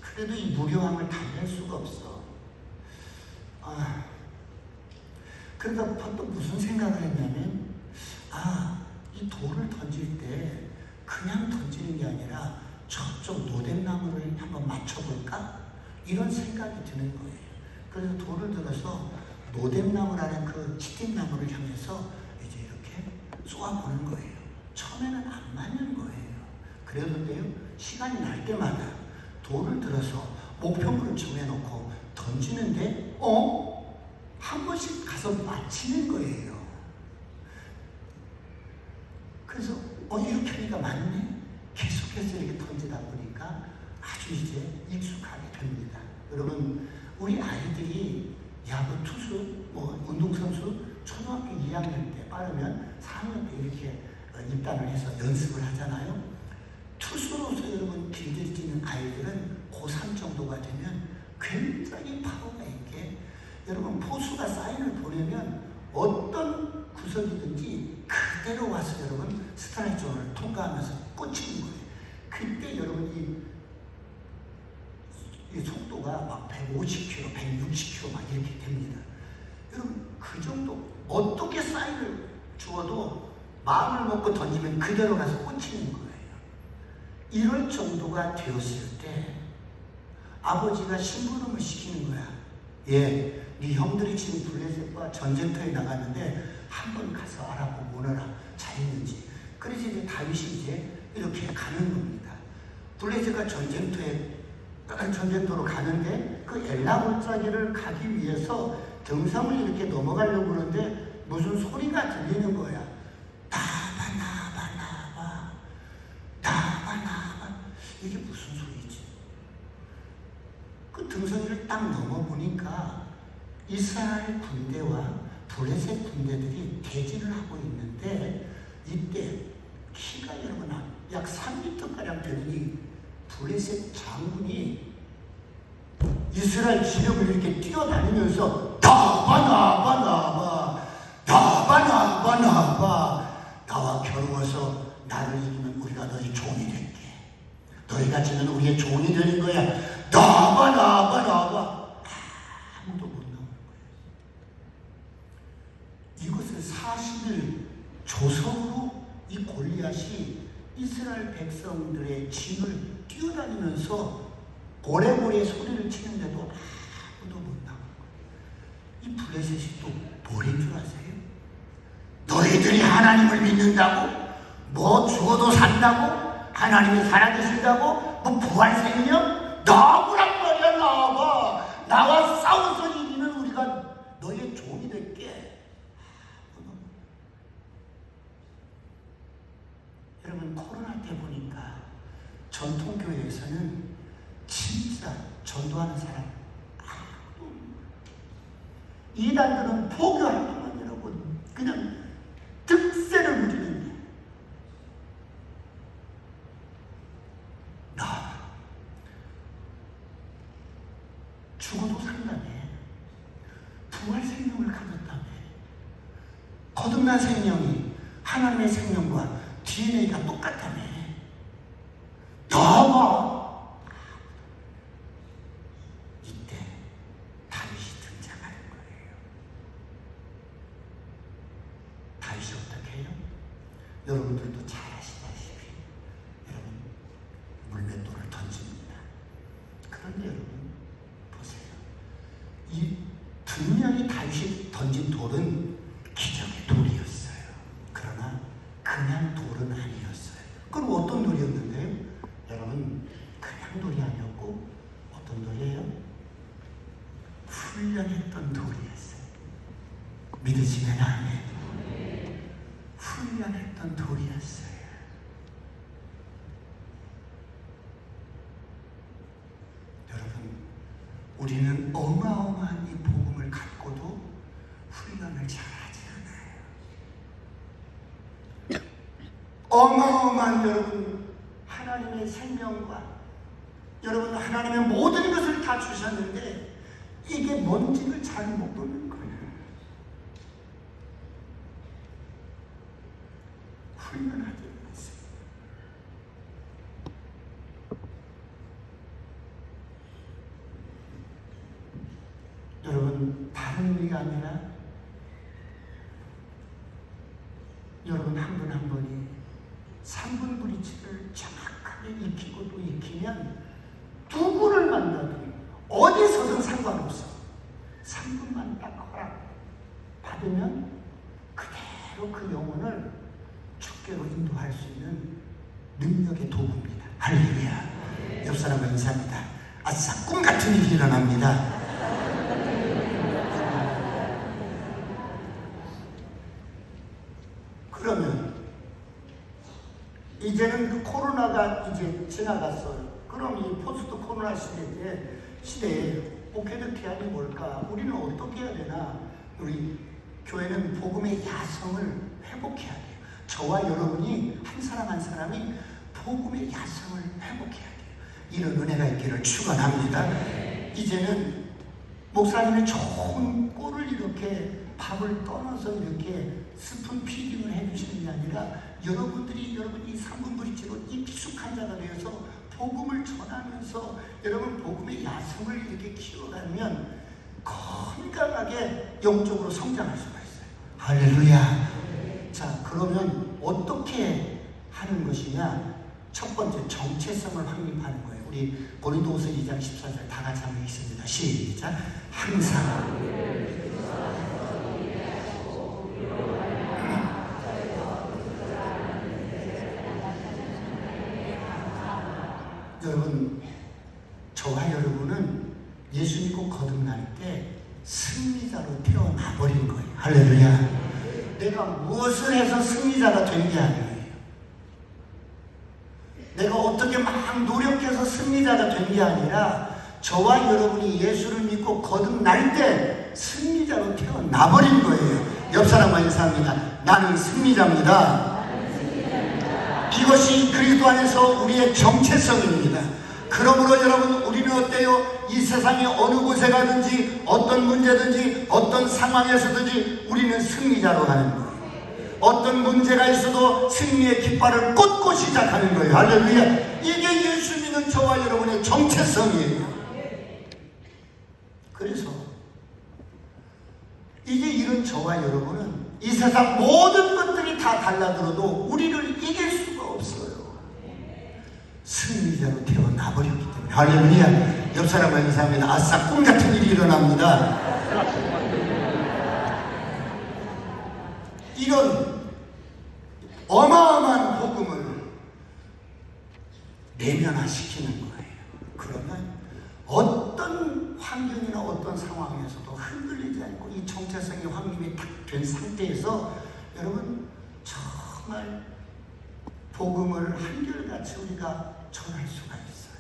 그래도 이 무료함을 달랠 수가 없어. 그러다 또 무슨 생각을 했냐면, 이 돌을 던질 때 그냥 던지는 게 아니라 저쪽 노댓나무를 한번 맞춰볼까? 이런 생각이 드는 거예요. 그래서 돌을 들어서 노댓나무라는 그 치팅나무를 향해서 이제 이렇게 쏘아보는 거예요. 처음에는 안 맞는 거예요. 그랬는데요, 시간이 날 때마다 돌을 들어서 목표물을 정해놓고 던지는데 한 번씩 가서 맞히는 거예요. 그래서 이렇게 하니까 맞네? 계속해서 이렇게 던지다 보니까 아주 이제 익숙하게 됩니다. 여러분, 우리 아이들이 야구 투수, 운동선수 초등학교 2학년 때 빠르면 4학년 때 이렇게 입단을 해서 연습을 하잖아요. 투수로서 여러분 빌드를 뛰는 아이들은 고3 정도가 되면 굉장히 파워가 있게 여러분 포수가 사인을 보내면 어떤 구석이든지 그대로 와서 여러분 스트라이크 존을 통과하면서 꽂히는 거예요. 그때 여러분 이 속도가 막 150km, 160km 막 이렇게 됩니다. 여러분 그 정도 어떻게 사인을 주어도 마음을 먹고 던지면 그대로 가서 꽂히는 거예요. 이럴 정도가 되었을 때 아버지가 심부름을 시키는 거야. 예, 네 형들이 지금 블레셋과 전쟁터에 나갔는데 한번 가서 알아보고 오너라. 잘했는지. 그래서 이제 다윗이 이제 이렇게 가는 겁니다. 블레셋과 전쟁터로 가는데 그 엘라 골짜기를 가기 위해서 등성을 이렇게 넘어가려고 그러는데 무슨 소리가 들리는 거야. 나바 이게 무슨 소리지? 그 등성이를 딱 넘어보니까 이스라엘 군대와 블레셋 군대들이 대진을 하고 있는데 이때 키가 여러분 약 3m가량 되는 이 블레셋 장군이 이스라엘 지령을 이렇게 뛰어다니면서 나와 겨루어서 나를 이기면 우리가 너희 종이 될게. 너희가 지면 우리의 종이 되는 거야. 나봐. 아무도 못 나오는 거예요. 이것을 40일 조성으로 이 골리앗이 이스라엘 백성들의 짐을 뛰어다니면서 고래고래 소리를 치는데도 아무도 못 나오는 거예요. 이 블레셋이 또 뭐인 줄 아세요? 너희들이 하나님을 믿는다고? 뭐 죽어도 산다고? 하나님이 살아계신다고? 뭐 부활생명? 나오란 말이야. 나와봐. 나와 싸워서 이기면 우리가 너희의 종이 될게. 여러분 코로나 때 보니까 전통교회에서는 진짜 전도하는 사람 아무도 없는 거예요. 이단들은 포교할 뿐만 여러분 그냥 득세를 누리는데 나 죽어도 산다며. 부활 생명을 가졌다며. 거듭난 생명이 하나님의 생명과 DNA가 똑같다며. 나와. 이때 다윗이 등장하는 거예요. 다윗이 어떻게 해요? 여러분들도 잘 아시다시피 여러분 물맷돌을 던집니다. 그런데 여러분 보세요. 이 분명히 다윗이 던진 돌은 기적의 돌이었어요. 그러나 그냥 돌은 아니었어요. 그럼 어떤 돌이었는데요? 여러분 그냥 돌이 아니었고 어떤 돌이에요? 훈련했던 돌이었어요. 믿으시면 아멘. 훈련했던 돌이었어요. 여러분 우리는 어마어마한 이 복음을 갖고도 훈련을 잘하지 않아요. 어마어마한 여러분 하나님의 생명과 여러분 하나님의 모든 것을 다 주셨는데 이게 뭔지를 잘 모르는 거예요. 훈련하지 않습니다. 여러분 다른 의미가 아니라 여러분 한 분 한 분이 3분 브릿지를 정확하게 익히고 또 익히면 누구를 만나도 어디서든 상관없어. 3분만 딱 허락 받으면 그대로 그 영혼을 주께로 인도할 수 있는 능력의 도구입니다. 할렐루야. 옆 사람과 인사합니다. 아싸 꿈 같은 일이 일어납니다. 그러면 이제는 그 코로나가 이제 지나갔어요. 그럼 이 포스트 코로나 시대에 목회적 대안이 뭘까? 우리는 어떻게 해야 되나? 우리 교회는 복음의 야성을 회복해야 돼요. 저와 여러분이 한 사람 한 사람이 복음의 야성을 회복해야 돼요. 이런 은혜가 있기를 축원합니다. 이제는 목사님이 좋은 꼴을 이렇게 밥을 떠나서 이렇게 스푼 피딩을 해주시는 게 아니라 여러분이 3분 브릿지로 익숙한 자가 되어서 복음을 전하면서 여러분 복음의 야성을 이렇게 키워가면 건강하게 영적으로 성장할 수가 있어요. 할렐루야. 자, 그러면 어떻게 하는 것이냐? 첫 번째, 정체성을 확립하는 거예요. 우리 고린도후서 2장 14절 다 같이 한번 읽습니다. 시작. 항상 여러분, 저와 여러분은 예수 믿고 거듭날 때 승리자로 태어나 버린 거예요. 할렐루야. 내가 무엇을 해서 승리자가 된 게 아니에요. 내가 어떻게 막 노력해서 승리자가 된 게 아니라 저와 여러분이 예수를 믿고 거듭날 때 승리자로 태어나 버린 거예요. 옆 사람과 인사합니다. 나는 승리자입니다. 이것이 그리스도 안에서 우리의 정체성입니다. 그러므로 여러분, 우리는 어때요? 이 세상의 어느 곳에 가든지 어떤 문제든지 어떤 상황에서든지 우리는 승리자로 가는 거예요. 어떤 문제가 있어도 승리의 깃발을 꽂고 시작하는 거예요. 할렐루야. 이게 예수 믿는 저와 여러분의 정체성이에요. 그래서 이제 이런 저와 여러분은 이 세상 모든 것들이 다 달라들어도 우리를 이길 수가 없어요. 승리자로 태어나버렸기 때문에. 할렐루야. 옆 사람과 인사합니다. 아싸, 꿈 같은 일이 일어납니다. 이런 어마어마한 복음을 내면화시키는 거예요. 그러면 어떤 환경이나 어떤 상황에서도 흔들리지 않고 이 정체성의 확립이 딱 된 상태에서 여러분 정말 복음을 한결같이 우리가 전할 수가 있어요.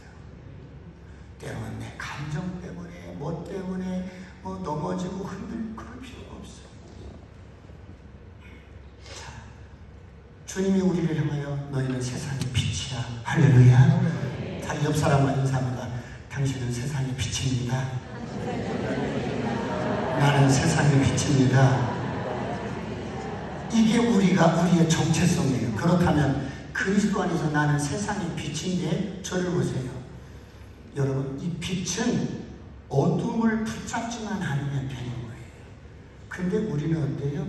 때로는 내 감정 때문에 뭐 때문에 넘어지고 그럴 필요가 없어요. 자, 주님이 우리를 향하여 너희는 세상의 빛이야. 할렐루야. 자, 옆 사람과 인사합니다. 당신은 세상의 빛입니다. 나는 세상의 빛입니다. 이게 우리의 정체성이에요. 그렇다면 그리스도 안에서 나는 세상의 빛인데 저를 보세요. 여러분, 이 빛은 어둠을 붙잡지만 않으면 되는 거예요. 근데 우리는 어때요?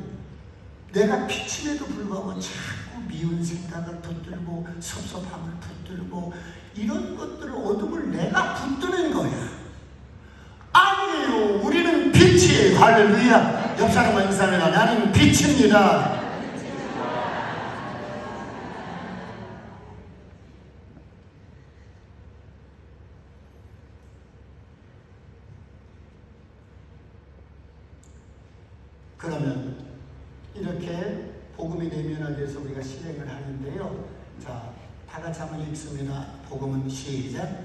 내가 빛임에도 불구하고 자꾸 미운 생각을 붙들고 섭섭함을 붙들고 이런 것들을 어둠을 내가 붙드는 거야. 아니에요. 우리는 빛이에요. 할렐루야. 옆 사람과 인사합니다. 나는 빛입니다. 그러면 이렇게 복음이 내면화돼서 우리가 실행을 하는데요. 자, 다 같이 한번 읽습니다. 복음은 시작.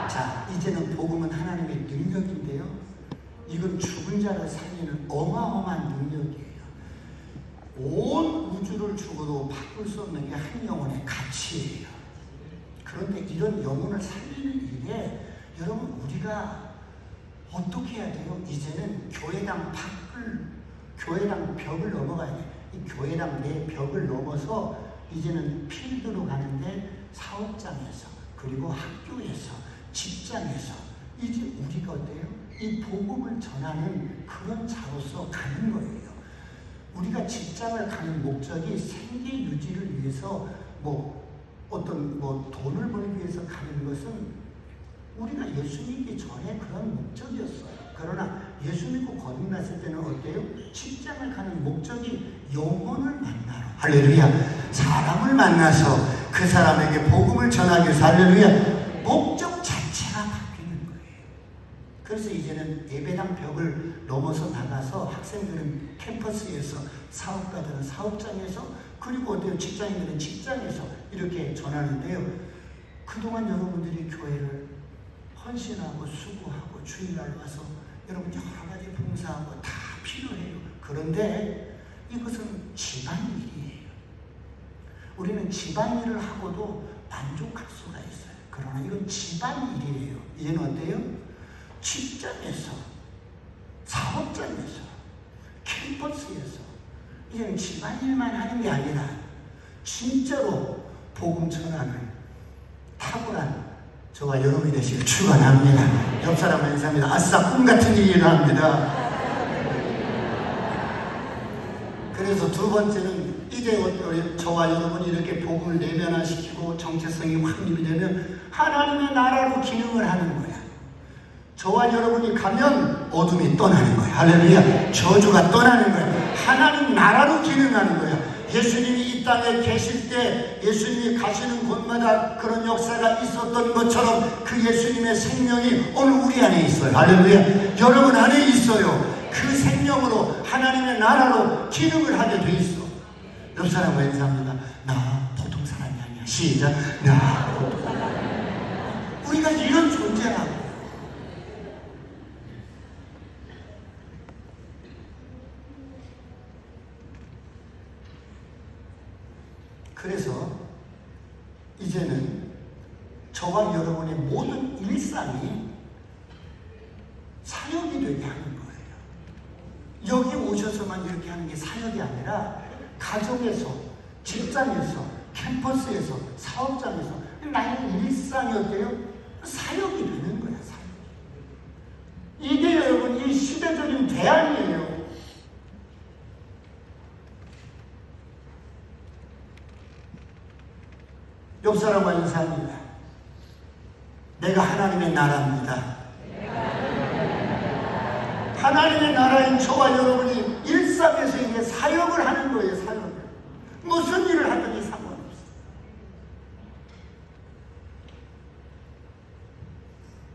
자, 이제는 복음은 하나님의 능력인데요. 이건 죽은 자를 살리는 어마어마한 능력이에요. 온 우주를 죽어도 바꿀 수 없는 게 한 영혼의 가치예요. 그런데 이런 영혼을 살리는 일에 여러분 우리가 어떻게 해야 돼요? 이제는 교회당 벽을 넘어가야 돼요. 이 교회당 내 벽을 넘어서 이제는 필드로 가는데 사업장에서 그리고 학교에서 직장에서 이제 우리가 어때요? 이 복음을 전하는 그런 자로서 가는 거예요. 우리가 직장을 가는 목적이 생계 유지를 위해서 돈을 벌기 위해서 가는 것은 우리가 예수 믿기 전에 그런 목적이었어요. 그러나 예수 믿고 거듭났을 때는 어때요? 직장을 가는 목적이 영혼을 만나러, 할렐루야, 사람을 만나서 그 사람에게 복음을 전하기 위해서, 할렐루야, 목적 자체가 바뀌는 거예요. 그래서 이제는 예배당 벽을 넘어서 나가서 학생들은 캠퍼스에서, 사업가들은 사업장에서, 그리고 어때요? 직장인들은 직장에서 이렇게 전하는데요. 그동안 여러분들이 교회를 헌신하고 수고하고 주일날 와서 여러분 여러 가지 봉사하고 다 필요해요. 그런데 이것은 집안일이에요. 우리는 집안일을 하고도 만족할 수가 있어요. 그러나 이건 집안일이에요. 이제는 어때요? 직장에서, 사업장에서, 캠퍼스에서 이제는 집안일만 하는 게 아니라 진짜로 복음 전하는 탁월한 저와 여러분이 되시길 축원합니다. 옆 사람을 인사합니다. 아싸 꿈같은 일을 합니다. 그래서 두 번째는 이제 저와 여러분이 이렇게 복음을 내면화시키고 정체성이 확립이 되면 하나님의 나라로 기능을 하는 거야. 저와 여러분이 가면 어둠이 떠나는 거야. 할렐루야. 저주가 떠나는 거야. 하나님 나라로 기능하는 거야. 예수님이 이 땅에 계실 때 예수님이 가시는 곳마다 그런 역사가 있었던 것처럼 그 예수님의 생명이 오늘 우리 안에 있어요. 할렐루야. 여러분 안에 있어요. 그 생명으로 하나님의 나라로 기능을 하게 돼 있어. 옆 사람과 인사합니다. 나 보통 사람이 아니야. 시작. 나 보통 사람이 아니야. 우리가 이런 존재라고. 그래서 이제는 저와 여러분의 모든 일상이 사역이 되게 하는 거예요. 여기 오셔서만 이렇게 하는 게 사역이 아니라 가정에서, 직장에서, 캠퍼스에서, 사업장에서 나의 일상이 어때요? 사역이 되는 거야. 사역. 이게 여러분 이 시대적인 대안이에요. 옆 사람과 인사합니다. 내가 하나님의 나라입니다. 하나님의 나라인 저와 여러분이 일상에서 이제 사역을 하는 거예요. 사역을. 무슨 일을 하든지 상관없어요.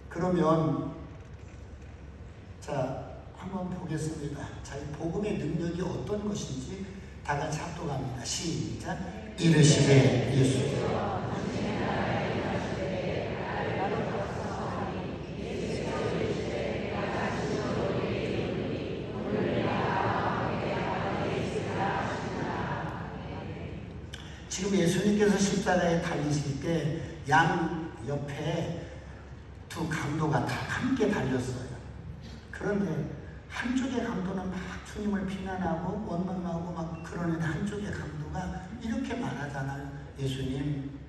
그러면 자 한번 보겠습니다. 자, 이 복음의 능력이 어떤 것인지 다 같이 합독합니다. 시작. 이르시되 예수. 지금 예수님께서 십자가에 달리실 때 양 옆에 두 강도가 다 함께 달렸어요. 그런데 한쪽의 강도는 막 주님을 비난하고 원망하고 막 그러는데 한쪽의 강도가 이렇게 말하잖아요. 예수님,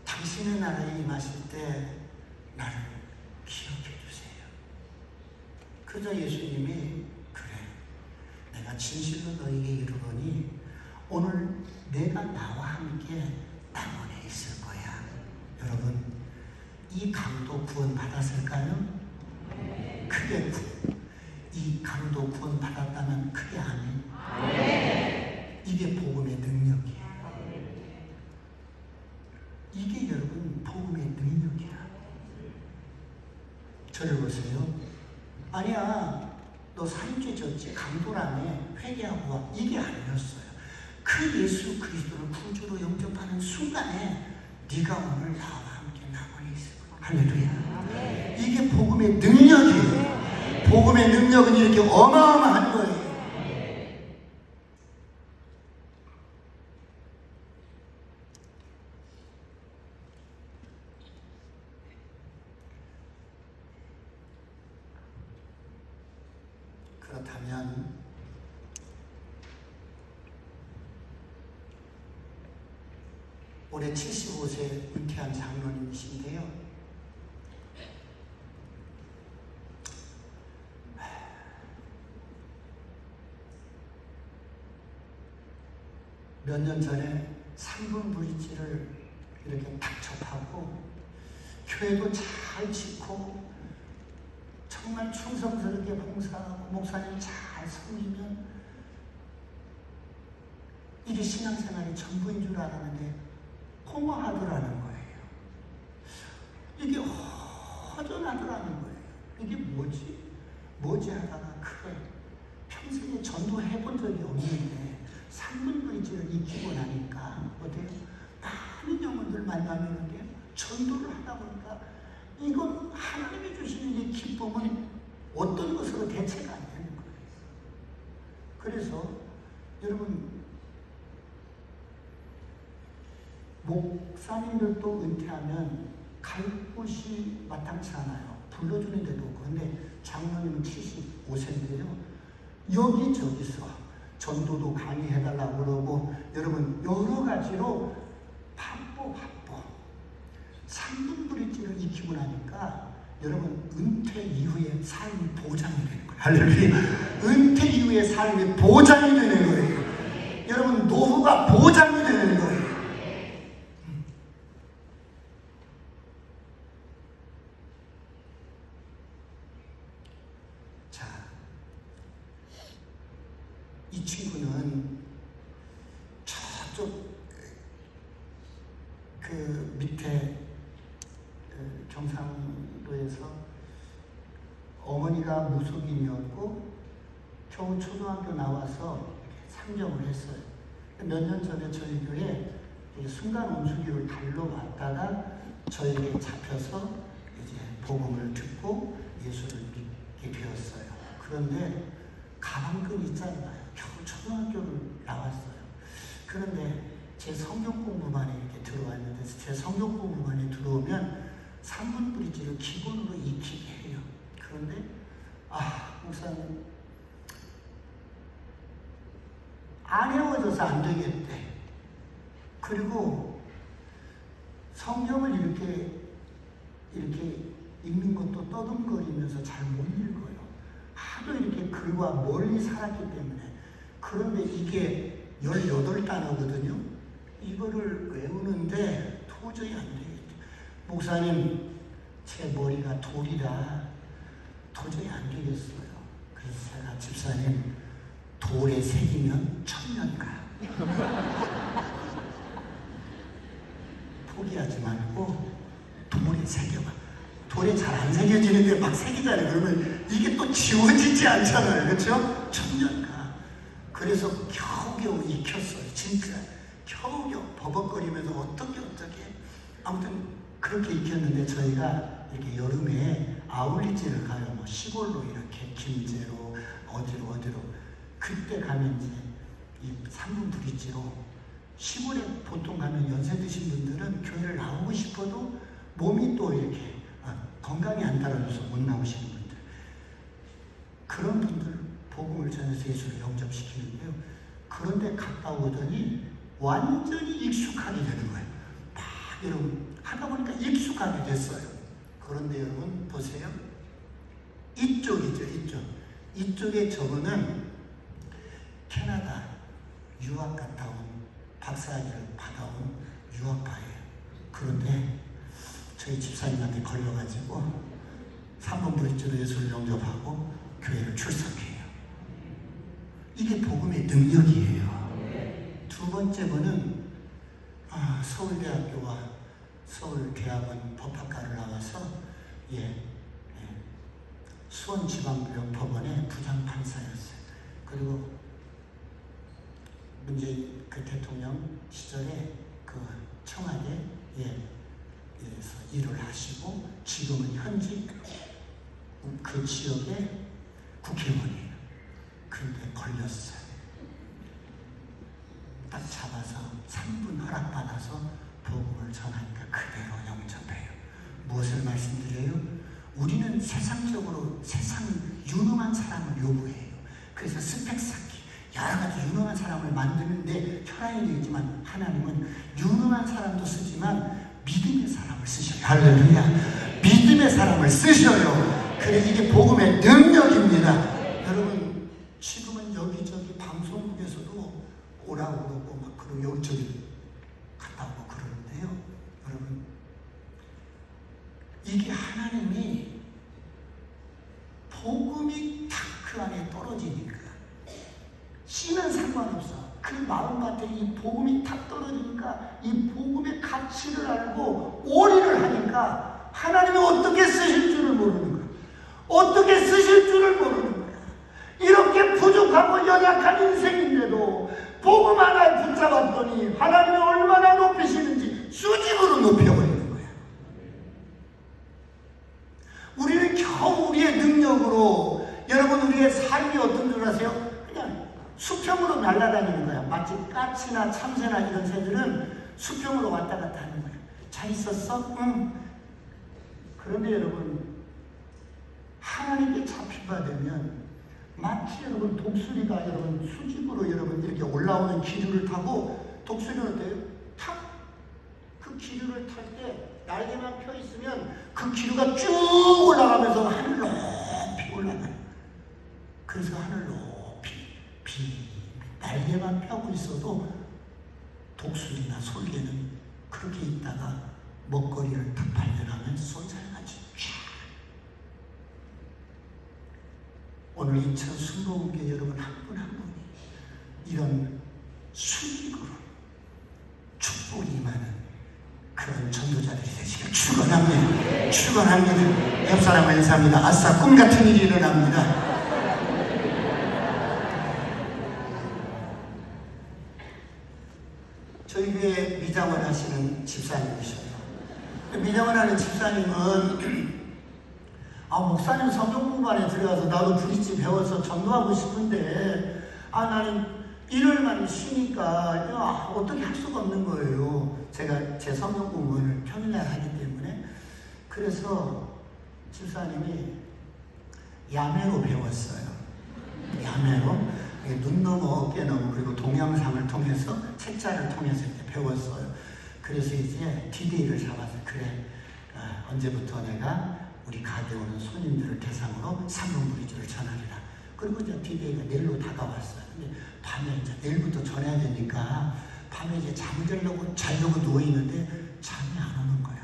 당신의 나라에 임하실 때 나를 기억해 주세요. 그저 예수님이 그래, 내가 진실로 너에게 이르노니 오늘 내가 나와 함께 낙원에 있을 거야. 여러분, 이 강도 구원 받았을까요? 크게 이 강도 구원 받았다면 크게 아멘. 이게 복음의 능력이에요. 이게 여러분 복음의 능력이야. 저를 보세요. 아니야, 너 살인죄 졌지? 강도라며 회개하고 와. 이게 아니었어요. 그 예수 그리스도를 구주로 영접하는 순간에 네가 오늘 나와 함께 낙원에 있을 거야. 할렐루야. 이게 복음의 능력이에요. 복음의 능력은 이렇게 어마어마한 거예요. 그렇다면 올해 75세 은퇴한 장로님이신데요. 몇 년 전에 3분 브릿지를 이렇게 탁 접하고 교회도 잘 짓고 정말 충성스럽게 봉사하고 목사님 잘 섬기면 이게 신앙생활이 전부인 줄 알았는데 허무하더라는 거예요. 이게 허전하더라는 거예요. 이게 뭐지 하다가 그래, 평생에 전도해본 적이 없는데 3분 브릿지를 익히고 나니까 어때요? 많은 영혼들 만나는데 전도를 하다 보니까 이건 하나님이 주시는 이 기쁨은 어떤 것으로 대체가 안 되는 거예요. 그래서 여러분, 목사님들도 은퇴하면 갈 곳이 마땅치 않아요. 불러주는 데도 없고. 근데 장로님은 75세인데요. 여기저기서 전도도 강의해달라고 그러고, 여러분, 여러 가지로 바빠. 3분 브릿지를 익히고 나니까 여러분, 은퇴 이후의 삶이 보장이 되는 거예요. 할렐루야. 은퇴 이후의 삶이 보장이 되는 거예요. 여러분, 노후가 보장이 되는 거예요. 자, 이 친구는 저쪽 그 밑에 경상도에서 어머니가 무속인이었고 겨우 초등학교 나와서 상경을 했어요. 몇 년 전에 저희 교회에 순간 온수기를 달러 왔다가 저에게 잡혀서 이제 복음을 듣고 예수를 믿게 되었어요. 그런데 가방끈이 짧아요. 겨우 초등학교를 나왔어요. 그런데 제 성경 공부반에 이렇게 들어왔는데, 제 성경 공부반에 들어오면 3분 브릿지를 기본으로 익히게 해요. 그런데 목사님 안 헤어져서 안 되겠대. 그리고 성경을 이렇게 읽는 것도 떠듬거리면서 잘 못 읽어요. 하도 이렇게 글과 멀리 살았기 때문에. 그런데 이게 18단어거든요. 이거를 외우는데 도저히 안 되겠대. 목사님, 제 머리가 돌이라 도저히 안 되겠어요. 그래서 제가 집사님, 돌에 새기면 1000년 가. 포기하지 말고 돌에 새겨봐. 돌에 잘 안 새겨지는데 막 새기잖아요. 그러면 이게 또 지워지지 않잖아요. 그렇죠? 1000년 가. 그래서 겨우겨우 익혔어요. 진짜 겨우겨우 버벅거리면서 어떻게 아무튼 그렇게 익혔는데, 저희가 이렇게 여름에 아울리지를 가요. 뭐 시골로 이렇게 김제로 어디로 그때 가면 이제 이 3분 브릿지로 시골에 보통 가면 연세 드신 분들은 교회를 나오고 싶어도 몸이 또 이렇게 건강이 안 따라줘서 못 나오시는 분들, 그런 분들 복음을 전해서 예수를 영접시키는데요. 그런데 갔다 오더니 완전히 익숙하게 되는 거예요. 막 여러분 하다 보니까 익숙하게 됐어요. 그런데 여러분 보세요. 이쪽이죠. 이쪽에 저거는 캐나다 유학 갔다 온 박사학위를 받아온 유학파예요. 그런데 저희 집사님한테 걸려가지고 3번 브릿지로 예수를 영접하고 교회를 출석해요. 이게 복음의 능력이에요. 두 번째 분은 서울대학교와 서울대학원 법학과를 나와서 수원지방법원의 부장판사였어요. 그리고 문재인 그 대통령 시절에 그 청와대에서 일을 하시고 지금은 현직 그 지역의 국회의원이에요. 그런데 걸렸어요. 딱 잡아서 3분 허락받아서 복음을 전하니까 그대로 영접해요. 무엇을 말씀드려요? 우리는 세상적으로 세상 유능한 사람을 요구해요. 그래서 스펙 쌓기, 여러 가지 유능한 사람을 만드는데 혈안이 되지만, 하나님은 유능한 사람도 쓰지만 믿음의 사람을 쓰셔요. 할렐루야. 믿음의 사람을 쓰셔요. 그래, 이게 복음의 능력입니다. 여러분, 지금은 여기저기 방송국에서도 오라고 그러고 막 그러고 여기저기 갔다 오고 그러는데요. 여러분, 이게 하나님이 복음이 딱 그 안에 떨어지니까 씨는 상관없어. 그 마음밭에 이 복음이 탁 떨어지니까 이 복음의 가치를 알고 올인을 하니까 하나님이 어떻게 쓰실 줄을 모르는 거야. 어떻게 쓰실 줄을 모르는 거야. 이렇게 부족하고 연약한 인생인데도 복음 하나에 붙잡았더니 하나님이 얼마나 높이시는지 수직으로 높여버리는 거야. 까치나 참새나 이런 새들은 수평으로 왔다 갔다 하는 거예요. 잘 있었어? 응. 그런데 여러분, 하나님께 잡혀받으면 마치 여러분 독수리가 여러분 수직으로 여러분 이렇게 올라오는 기류를 타고, 독수리는 어때요? 탁! 그 기류를 탈 때 날개만 펴 있으면 그 기류가 쭉 올라가면서 하늘 높이 올라가요. 그래서 하늘 높이 날개만 펴고 있어도 독수리나 솔개는 그렇게 있다가 먹거리를 딱 발견하면 쏜살같이 쫙. 오늘 이처럼 숨겨온 게 여러분 한 분 한 분이 이런 수직으로 축복이 임하는 그런 전도자들이 되시길 축원합니다. 축원합니다. 옆 사람과 인사합니다. 아싸, 꿈 같은 일이 일어납니다. 저희 교회 미장원 하시는 집사님이셔요. 미장원 하는 집사님은 목사님 성경 공부반에 들어가서 나도 브릿지 배워서 전도하고 싶은데 나는 일요일만 쉬니까 어떻게 할 수가 없는 거예요. 제가 제 성경 공부를 평일날 하기 때문에. 그래서 집사님이 야매로 배웠어요. 야매로. 눈 넘어 어깨 넘어, 그리고 동영상을 통해서 책자를 통해서 이렇게 배웠어요. 그래서 이제 디데이를 잡아서 그래, 언제부터 내가 우리 가게 오는 손님들을 대상으로 상금 브리지를 전하리라. 그리고 이제 디데이가 내일로 다가왔어요. 근데 밤에 이제 내일부터 전해야 되니까 밤에 이제 자려고 누워 있는데 잠이 안 오는 거야.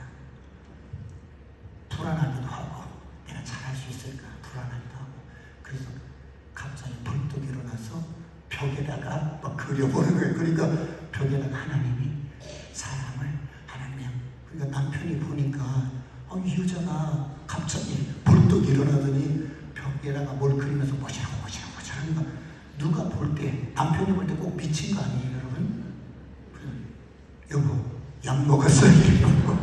불안하기도 하고, 내가 잘할 수 있을까 불안하기도 하고. 그래서 갑자기 벌떡 일어나서 벽에다가 막 그려보는 거예요. 그러니까 벽에다가 하나님이 사람을, 하나님, 그러니까 남편이 보니까 이 여자가 갑자기 벌떡 일어나더니 벽에다가 뭘 그리면서 뭐시라고 하니까 누가 볼 때, 남편이 볼 때 꼭 미친 거 아니에요, 여러분? 여보, 약 먹었어요, 이러고.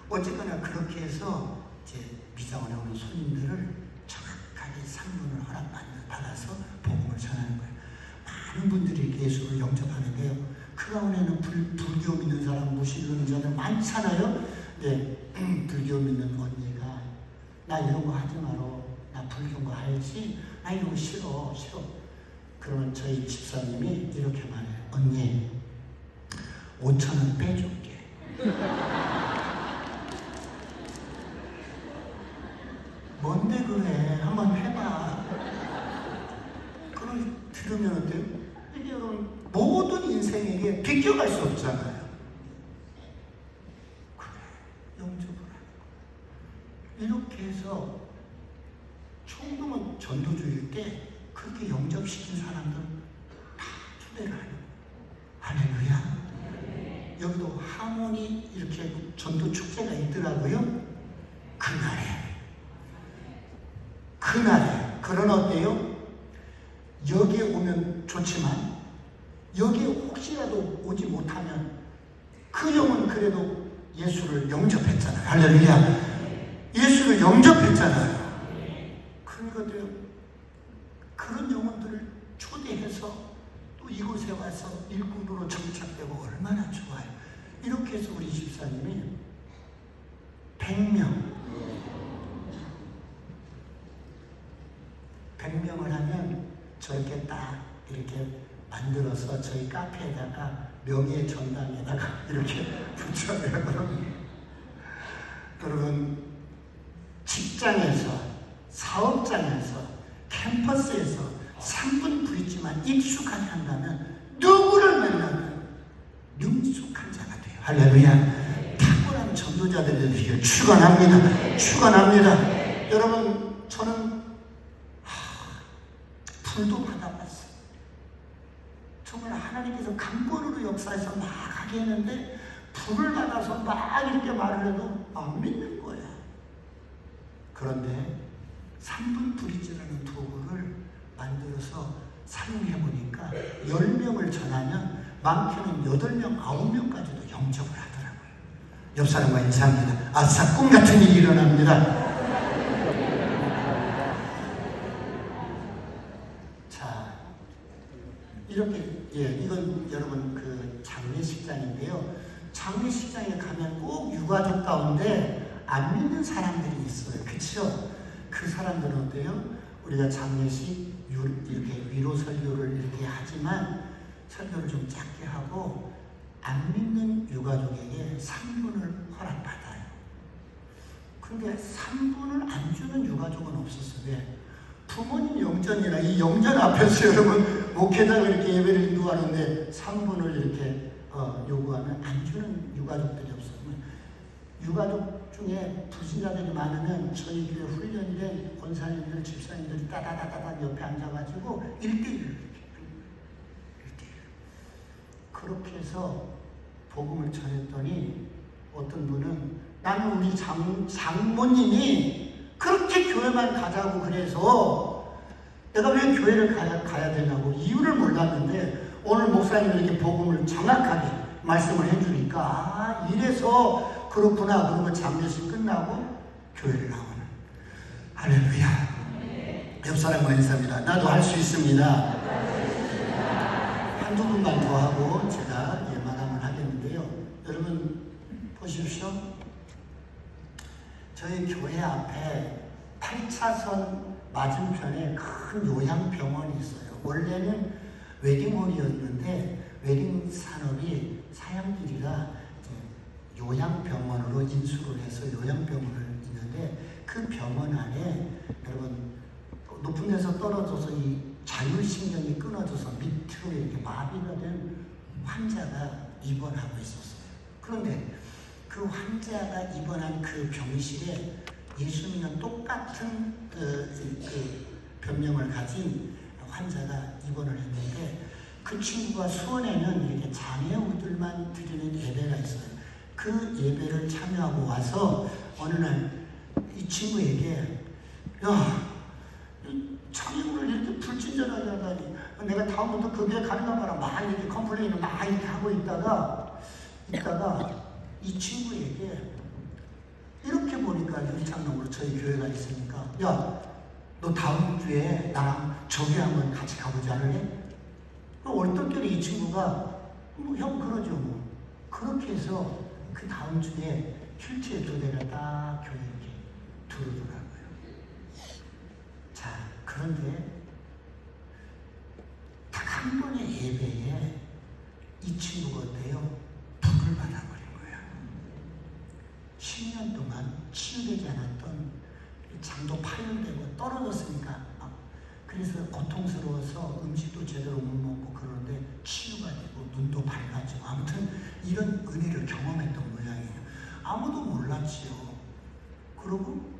어쨌거나 그렇게 해서 이제 미장원에 오는 손님들을 정확하게 상문을 허락받아서 복음을 전하는 거예요. 많은 분들이 예수를 영접하는데요. 그 가운데는 불교 믿는 사람, 무신 믿는 자들 많잖아요. 네, 불교 믿는 언니가 나 이런 거 하지 마라. 나 불교 거 알지? 나 이런 거 싫어. 그러면 저희 집사님이 이렇게 말해요. 언니, 5,000원 빼줄게. 뭔데 그래? 한번 해봐. 그걸 들으면 어때요? 이게 여러분 모든 인생에게 비껴갈 수 없잖아요. 그래, 영접을 하는 거야. 이렇게 해서 총동은 전도주일 때 그렇게 영접시킨 사람들 다 초대를 하는 거예요. 할렐루야. 여기도 하모니 이렇게 전도 축제가 있더라고요. 그날에 그러나 어때요? 여기에 오면 좋지만 여기에 혹시라도 오지 못하면 그 영은 그래도 예수를 영접했잖아요. 할렐루야. 예수를 영접했잖아요. 그러니까 그런 영혼들을 초대해서 또 이곳에 와서 일꾼으로 정착되고 얼마나 좋아요. 이렇게 해서 우리 집사님이 100명을 하면 저렇게 딱 이렇게 만들어서 저희 카페에다가 명예 전당에다가 이렇게 붙여요. 여러분, 직장에서, 사업장에서, 캠퍼스에서 3분 부있지만 익숙하게 한다면 누구를 만나면 능숙한 자가 돼요. 할렐루야. 탁월한 전도자들이 되기를 축원합니다. 여러분, 저는 불도 받아봤어요. 정말 하나님께서 강권으로 역사해서 막 하게 했는데 불을 받아서 막 이렇게 말을 해도 안 믿는 거야. 그런데 3분 브릿지라는 도구를 만들어서 사용해보니까 10명을 전하면 많게는 8명, 9명까지도 영접을 하더라고요. 옆 사람과 인사합니다. 아싸, 꿈 같은 일이 일어납니다. 자, 이렇게, 이건 장례식장인데요. 장례식장에 가면 꼭 유가족 가운데 안 믿는 사람들이 있어요. 그렇죠? 그 사람들은 어때요? 우리가 장례식 이렇게 위로 설교를 이렇게 하지만 설교를 좀 작게 하고 안 믿는 유가족에게 3분을 허락받아요. 근데 3분을 안 주는 유가족은 없었어요. 왜? 부모님 영전이나 이 영전 앞에서 여러분 목회자가 이렇게 예배를 인도하는데 3분을 이렇게 요구하면 안 주는 유가족들이 없어요. 유가족 중에 불신자들이 많으면 저희 교회 훈련된 권사님들, 집사님들이 따다다다닥 옆에 앉아가지고 1대1 그렇게 해서 복음을 전했더니 어떤 분은 나는 우리 장모님이 그렇게 교회만 가자고 그래서 내가 왜 교회를 가야 되냐고 이유를 몰랐는데 오늘 목사님이 이렇게 복음을 정확하게 말씀을 해주니까 이래서 그렇구나. 그러고 장례식 끝나고 교회를 나오는. 할렐루야. 옆 사람과 인사합니다. 나도 할 수 있습니다. 한두 분만 더 하고 제가 마감을 하겠는데요. 여러분 보십시오. 저희 교회 앞에 8차선 맞은편에 큰 요양병원이 있어요. 원래는 웨딩홀이었는데 웨딩 산업이 사양길이가 요양병원으로 인수를 해서 요양병원을 있는데 그 병원 안에 여러분 높은 데서 떨어져서 이 자율신경이 끊어져서 밑으로 이렇게 마비가 된 환자가 입원하고 있었어요. 그런데 그 환자가 입원한 그 병실에 예수님과 똑같은 그 병명을 가진 환자가 입원을 했는데 그 친구가 수원에는 이렇게 장애우들만 드리는 예배가 있어요. 그 예배를 참여하고 와서 어느 날 이 친구에게 야, 장애우를 이렇게 불친절하게 하다니 내가 다음부터 그 교회 가는가 봐라 막 이렇게 컴플레인을 막 이렇게 하고 있다가 이 친구에게 이렇게 보니까 유창동으로 저희 교회가 있으니까 야, 너 다음 주에 나랑 저기 한번 같이 가보지 않을래? 얼떨결에 이 친구가 형 그러죠 뭐. 그렇게 해서 그 다음 주에 휠체어 2대가 딱 교회에 이렇게 들어오더라고요. 자, 그런데 딱 한 번의 예배에 이 친구가 어때요? 불을 받아버린 거야. 10년 동안 치유되지 않았던 장도 파열되고 떨어졌으니까 그래서 고통스러워서 음식도 제대로 못 먹고 그러는데 치유가 되고 눈도 밝아지고 아무튼 이런 은혜를 경험했던 모양이에요. 아무도 몰랐지요. 그러고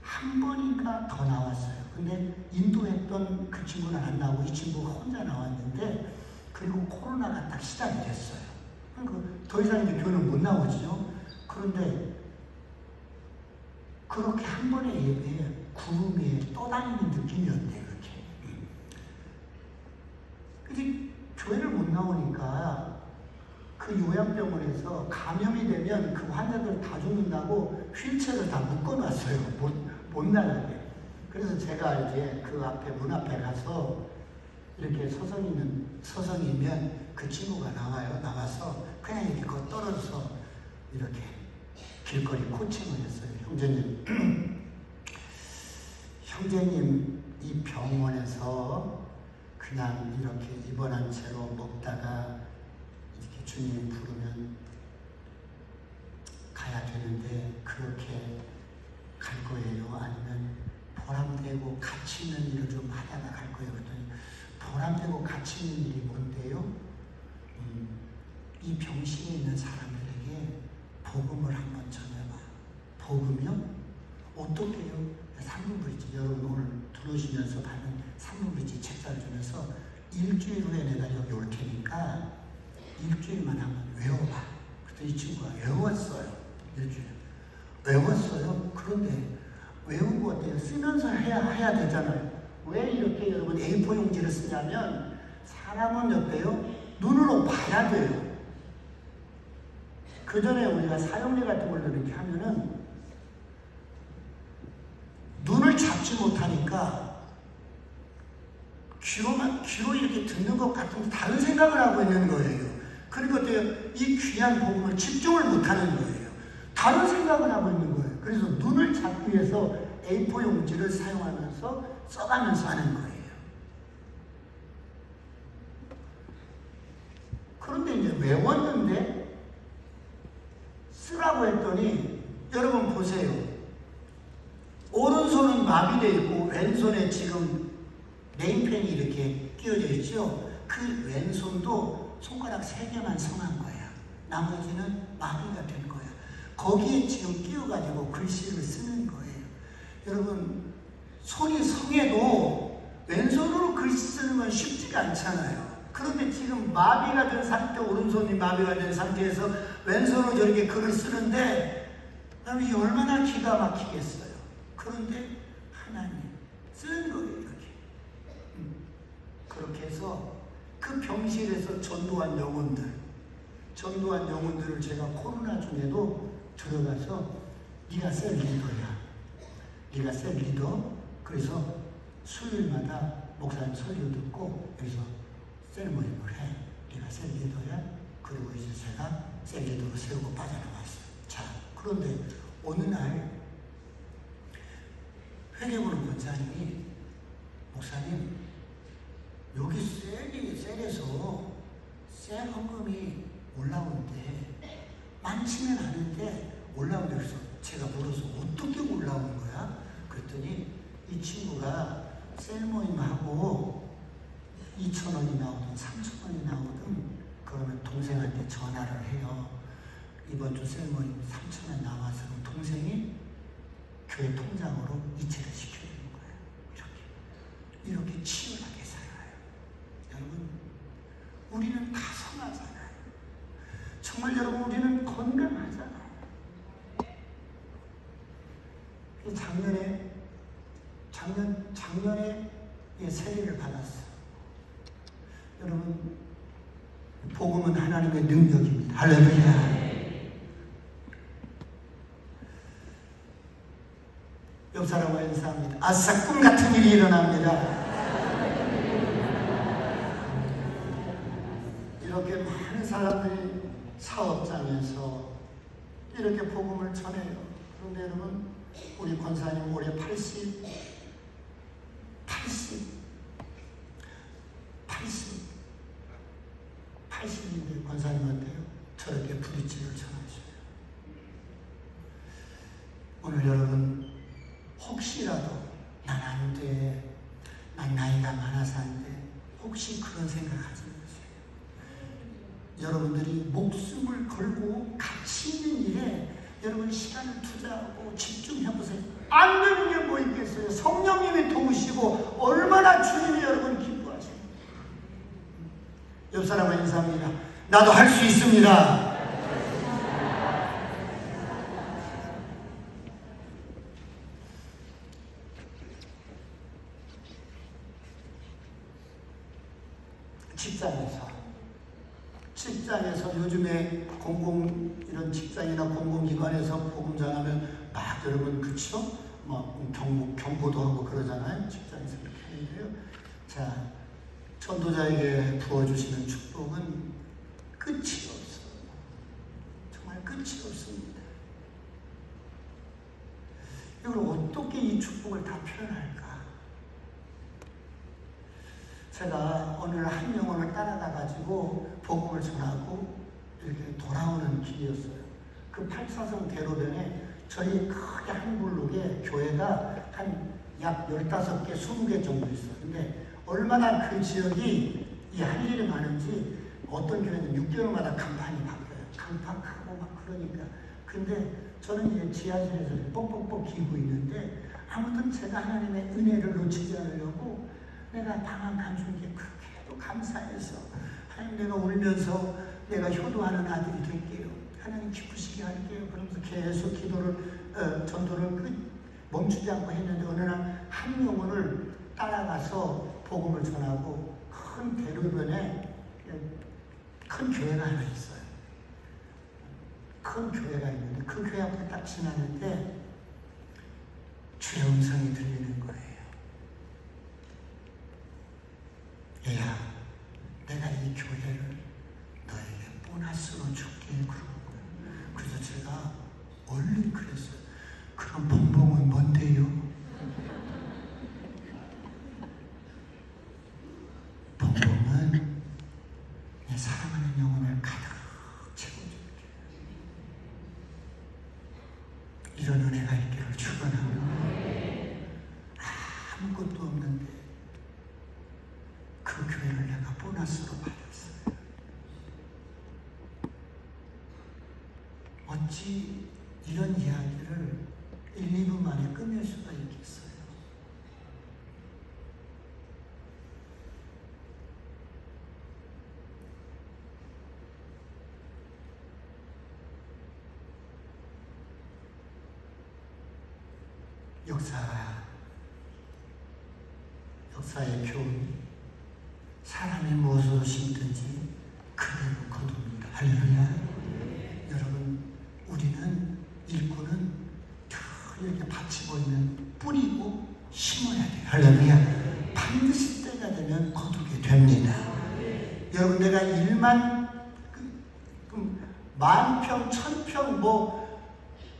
한 번인가 더 나왔어요. 근데 인도했던 그 친구는 안 나오고 이 친구가 혼자 나왔는데 그리고 코로나가 딱 시작이 됐어요. 그러니까 더 이상 이제 교회는 못 나오지요. 그런데 그렇게 한 번의 예배에 구름 위에 떠다니는 느낌이었대요. 그렇게. 근데 교회를 못 나오니까 그 요양병원에서 감염이 되면 그 환자들 다 죽는다고 휠체어를 다 묶어놨어요. 못 나가게. 그래서 제가 이제 그 앞에 문 앞에 가서 이렇게 서성이면 그 친구가 나와서 그냥 이렇게 떨어져서 이렇게 길거리 코칭을 했어요. 형제님 이 병원에서 그냥 이렇게 입원한 채로 먹다가 이렇게 주님 부르면 가야 되는데 그렇게 갈 거예요? 아니면 보람되고 가치 있는 일을 좀 하다가 갈 거예요? 그랬더니 보람되고 가치 있는 일이 뭔데요? 이 병실에 있는 사람들에게 복음을 한번 전해봐. 복음이요? 어떻게 해요? 3분 브릿지 여러분 오늘 들어오시면서 받는 3분 브릿지 책자를 주면서 일주일 후에 내가 여기 올 테니까 일주일만 한번 외워봐. 그때 이 친구가 외웠어요. 일주일. 외웠어요. 그런데 외우고 어때요? 쓰면서 해야 되잖아요. 왜 이렇게 여러분 A4 용지를 쓰냐면 사람은 어때요? 눈으로 봐야 돼요. 그 전에 우리가 사용례 같은 걸로 이렇게 하면은 눈을 잡지 못하니까 귀로 이렇게 듣는 것 같은데 다른 생각을 하고 있는 거예요. 그러니까 이 귀한 복음을 집중을 못하는 거예요. 다른 생각을 하고 있는 거예요. 그래서 눈을 잡기 위해서 A4 용지를 사용하면서 써가면서 하는 거예요. 그런데 이제 외웠는데 쓰라고 했더니 여러분 보세요. 오른손은 마비되어 있고 왼손에 지금 네임펜이 이렇게 끼워져 있죠. 그 왼손도 손가락 3개만 성한 거야. 나머지는 마비가 된 거야. 거기에 지금 끼워가지고 글씨를 쓰는 거예요. 여러분 손이 성해도 왼손으로 글씨 쓰는 건 쉽지가 않잖아요. 그런데 지금 마비가 된 상태, 오른손이 마비가 된 상태에서 왼손으로 저렇게 글을 쓰는데 이게 얼마나 기가 막히겠어요. 그런데 하나님 쓰는 거예요. 이렇게. 그렇게 해서 그 병실에서 전도한 영혼들을 제가 코로나 중에도 들어가서 네가 셀 리더야. 네가 셀 리더. 그래서 수요일마다 목사님 설교 듣고 여기서 셀 모임을 해. 네가 셀 리더야. 그리고 이제 제가 셀 리더로 세우고 빠져나왔어요. 자, 그런데 어느 날 회계부는 권사님이 목사님 여기 셀에서 셀 헌금이 올라오는데 많지는 않은데 올라오는데 그래서 제가 물어서 어떻게 올라오는 거야? 그랬더니 이 친구가 셀 모임하고 2,000원이 나오든 3,000원이 나오든 그러면 동생한테 전화를 해요. 이번 주 셀 모임 3,000원 나와서 동생이 교회 통장으로 이체를 시켜주는 거예요. 이렇게 치열하게 살아요. 여러분 우리는 다 선하잖아요. 정말 여러분 우리는 건강하잖아요. 작년에 세례를 받았어요. 여러분 복음은 하나님의 능력입니다. 할렐루야. 옆 사람과 인사합니다. 아싸 꿈 같은 일이 일어납니다. 이렇게 많은 사람들이 사업장에서 이렇게 복음을 전해요. 그런데 여러분 우리 권사님 올해 80인데 권사님한테요 저렇게 부딪힘을 전하셔요. 오늘 여러분 혹시라도 난 안 돼, 난 나이가 많아서 안 돼, 혹시 그런 생각하지 마세요. 여러분들이 목숨을 걸고 가치 있는 일에 여러분 시간을 투자하고 집중해보세요. 안 되는 게 뭐 있겠어요. 성령님이 도우시고 얼마나 주님이 여러분 기뻐하세요. 옆 사람과 인사합니다. 나도 할 수 있습니다. 직장에서 요즘에 이런 직장이나 공공기관에서 복음 전하면 막 여러분 그쵸? 뭐 경고도 하고 그러잖아요. 직장에서 이렇게 하는데요. 자, 전도자에게 부어주시는 축복은 끝이 없어요. 정말 끝이 없습니다. 이걸 어떻게 이 축복을 다 표현할까? 제가 오늘 한 영혼을 따라가가지고 복음을 전하고 이렇게 돌아오는 길이었어요. 그 8차선 대로변에 저희 크게 한 블록에 교회가 한 약 15개, 20개 정도 있어요. 근데 얼마나 그 지역이 이 할 일이 많은지 어떤 교회는 6개월마다 간판이 바뀌어요. 강팍하고 막 그러니까. 근데 저는 이제 지하실에서 뻑뻑뻑 기고 있는데 아무튼 제가 하나님의 은혜를 놓치지 않으려고 내가 당한 감정이 그렇게도 감사해서 하나님 내가 울면서 내가 효도하는 아들이 될게요. 하나님 기쁘시게 할게요. 그러면서 계속 전도를 멈추지 않고 했는데 어느 날 한 영혼을 따라가서 복음을 전하고 큰 대로변에 큰 교회가 하나 있어요. 큰 교회가 있는데 그 교회 앞에 딱 지나는데 주의 음성이 들리는 거예요. 얘야, 내가 이 교회를 너에게 얼른 그랬어요. 그럼 봉봉은 뭔데요? 봉봉은 내 사랑하는 영혼을 가득 채워줄게. 이런 은혜가 있기를 축원합니다. 아무것도 없는데 그 교회를 내가 보너스로 받았어요. 어찌 이런 이야기를 1, 2분 만에 끝낼 수가 있겠어요? 역사의 교훈, 사람이 무엇으로 심든지 그대로 거둡니다. 할렐루야. 여러분, 우리는 일꾼은 이렇게 밭이 보이면 뿌리고 심어야 돼요. 할렐루야. 반드시 때가 되면 거두게 됩니다. 여러분, 내가 1만 10,000평, 1,000평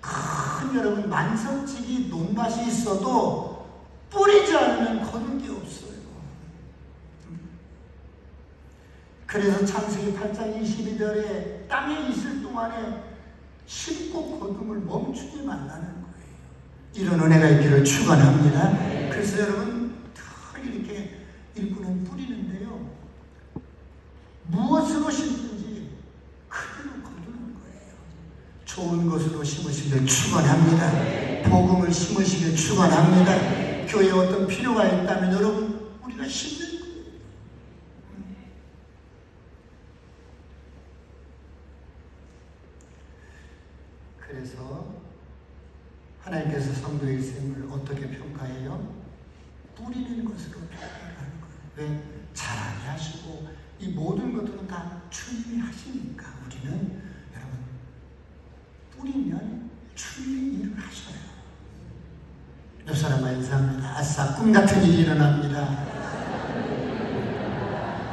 큰 여러분 만성지기 논밭이 있어도 뿌리지 않으면 거둘 게 없어요. 그래서 창세기 8장 22절에 땅에 있을 동안에 심고 거둠을 멈추지 말라는 거예요. 이런 은혜가 있기를 축원합니다. 그래서 여러분 이렇게 일꾼은 뿌리는데요, 무엇으로 심든지 그대로 거두는 거예요. 좋은 것으로 심으시길 축원합니다. 복음을 심으시길 축원합니다. 교회에 어떤 필요가 있다면 여러분 우리가 심는 거예요. 그래서 하나님께서 성도의 셈을 어떻게 평가해요? 뿌리는 것으로 평가하는 거예요. 왜? 자라게 하시고 이 모든 것들은 다 준비하시니까 우리는 여러분 뿌리면 준비 일을 하셔요. 옆 사람과 인사합니다. 아싸, 꿈 같은 일이 일어납니다.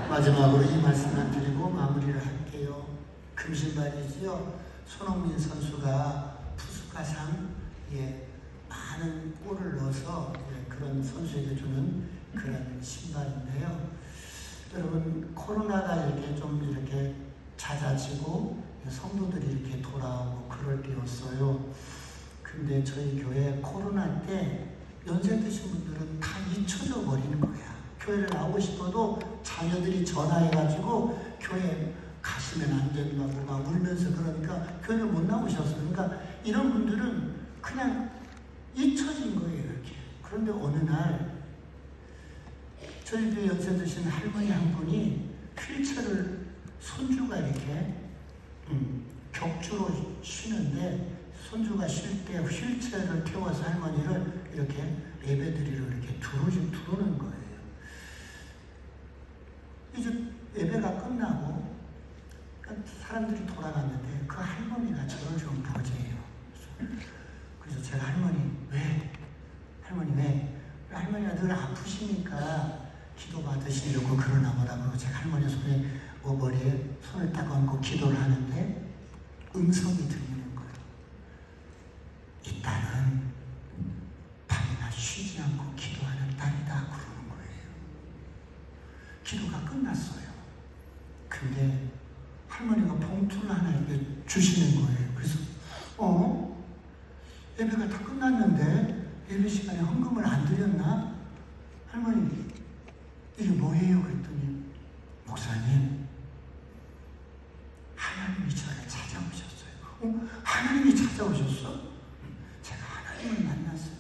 마지막으로 이 말씀을 드리고 마무리를 할게요. 금신발이지요. 손흥민 선수가 푸스카상에 많은 골을 넣어서 그런 선수에게 주는 그런 신발인데요. 여러분, 코로나가 이렇게 잦아지고 성도들이 이렇게 돌아오고 그럴 때였어요. 근데 저희 교회 코로나 때 연세 드신 분들은 다 잊혀져 버리는 거야. 교회를 나오고 싶어도 자녀들이 전화해가지고 교회 가시면 안 된다고 막 울면서 그러니까 교회를 못 나오셨어요. 그러니까 이런 분들은 그냥 잊혀진 거예요, 이렇게. 그런데 어느 날 저희 교회 연세 드신 할머니 한 분이 휠체어를 손주가 이렇게 격주로 쉬는데 손주가 쉴 때 휠체어를 태워서 할머니를 이렇게 예배드리러 이렇게 두르는 거예요. 이제 예배가 끝나고 사람들이 돌아갔는데 그 할머니가 저를 좀 보재요. 그래서 제가 할머니가 늘 아프시니까 기도 받으시려고 그러나 보다 그러고 제가 할머니 머리에 손을 딱 얹고 기도를 하는데 음성이 들리는 거예요. 이 딸은 밤이나 쉬지 않고 기도하는 딸이다 그러는 거예요. 기도가 끝났어요. 근데 할머니가 봉투를 하나 이렇게 주시는 거예요. 그래서 예배가 다 끝났는데 예배 시간에 헌금을 안 드렸나? 할머니 이게 뭐예요? 그랬더니 목사님 하나님이 저를 찾아오셨어요. 하나님이 찾아오셨어? 제가 하나님을 만났어요.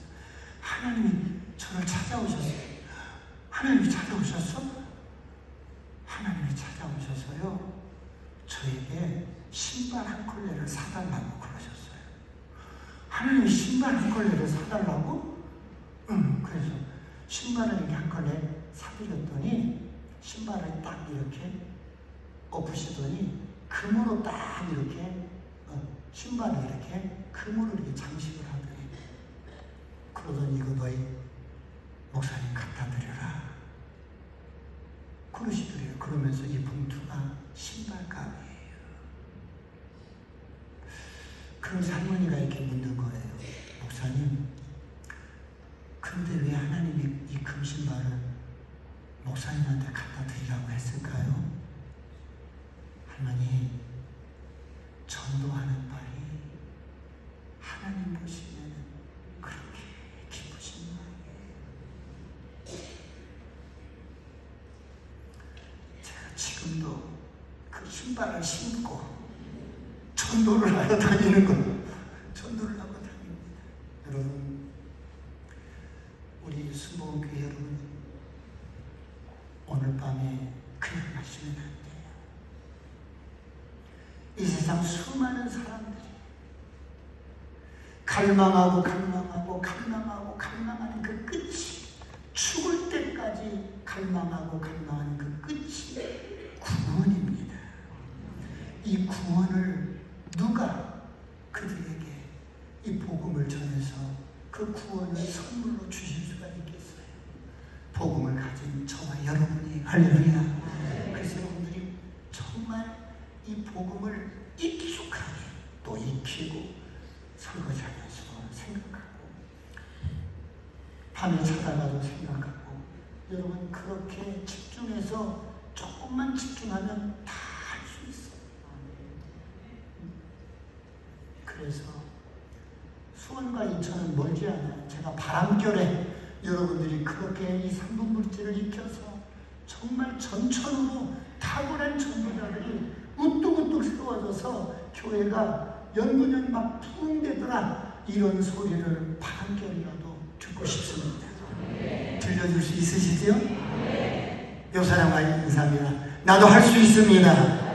하나님이 저를 찾아오셨어요. 하나님이 찾아오셨어? 하나님이 찾아오셔서요 저에게 신발 한 켤레를 사달라고 그러셨어요. 하나님이 신발 한 켤레를 사달라고? 그래서 신발을 이렇게 한 켤레 사드렸더니 신발을 딱 이렇게 엎으시더니 금으로 딱 이렇게 신발을 이렇게 금으로 이렇게 장식을 하더니 그러더니 이거 너희 목사님 갖다 드려라 그러시더래요. 그러면서 이 봉투가 신발 값이에요. 그러면서 할머니가 이렇게 묻는 거예요. 목사님, 근데 왜 하나님이 이 금신발을 목사님한테 갖다 드리라고 했을까요? 할머니, 전도하는 발이 하나님 보시면 그렇게 기쁘신 거예요. 제가 지금도 그 신발을 신고 전도를 하러 다니는 거예요. 전도를 하고 다닙니다. 여러분, 우리 순복음교회 여러분, 오늘 밤에 그냥 가시면 안 돼요. 이 세상 수많은 사람들이 갈망하고 갈망하는 그 끝이, 죽을 때까지 갈망하고 갈망하는 그 끝이 구원입니다. 이 구원을 누가 그들에게 이 복음을 전해서 그 구원을 선물로 주실 수가 있겠어요? 복음을 가진 저와 여러분이. 할렐루야. 그래서 여러분들이 정말 이 복음을 익숙하게 또 익히고 설거지하면서 생각하고 밤에 자다가도 생각하고, 여러분 그렇게 집중해서 조금만 집중하면 다 할 수 있어요. 그래서 수원과 인천은 멀지 않아요. 제가 바람결에 여러분들이 그렇게 이 상분물질을 익혀서 정말 전천으로 탁월한 전도자들이 우뚝우뚝 세워져서 교회가 연구년 막 붕대더라, 이런 소리를 바람결이라도 듣고 싶습니다. 들려줄 수 있으시죠? 요 사람과 인사합니다. 나도 할 수 있습니다.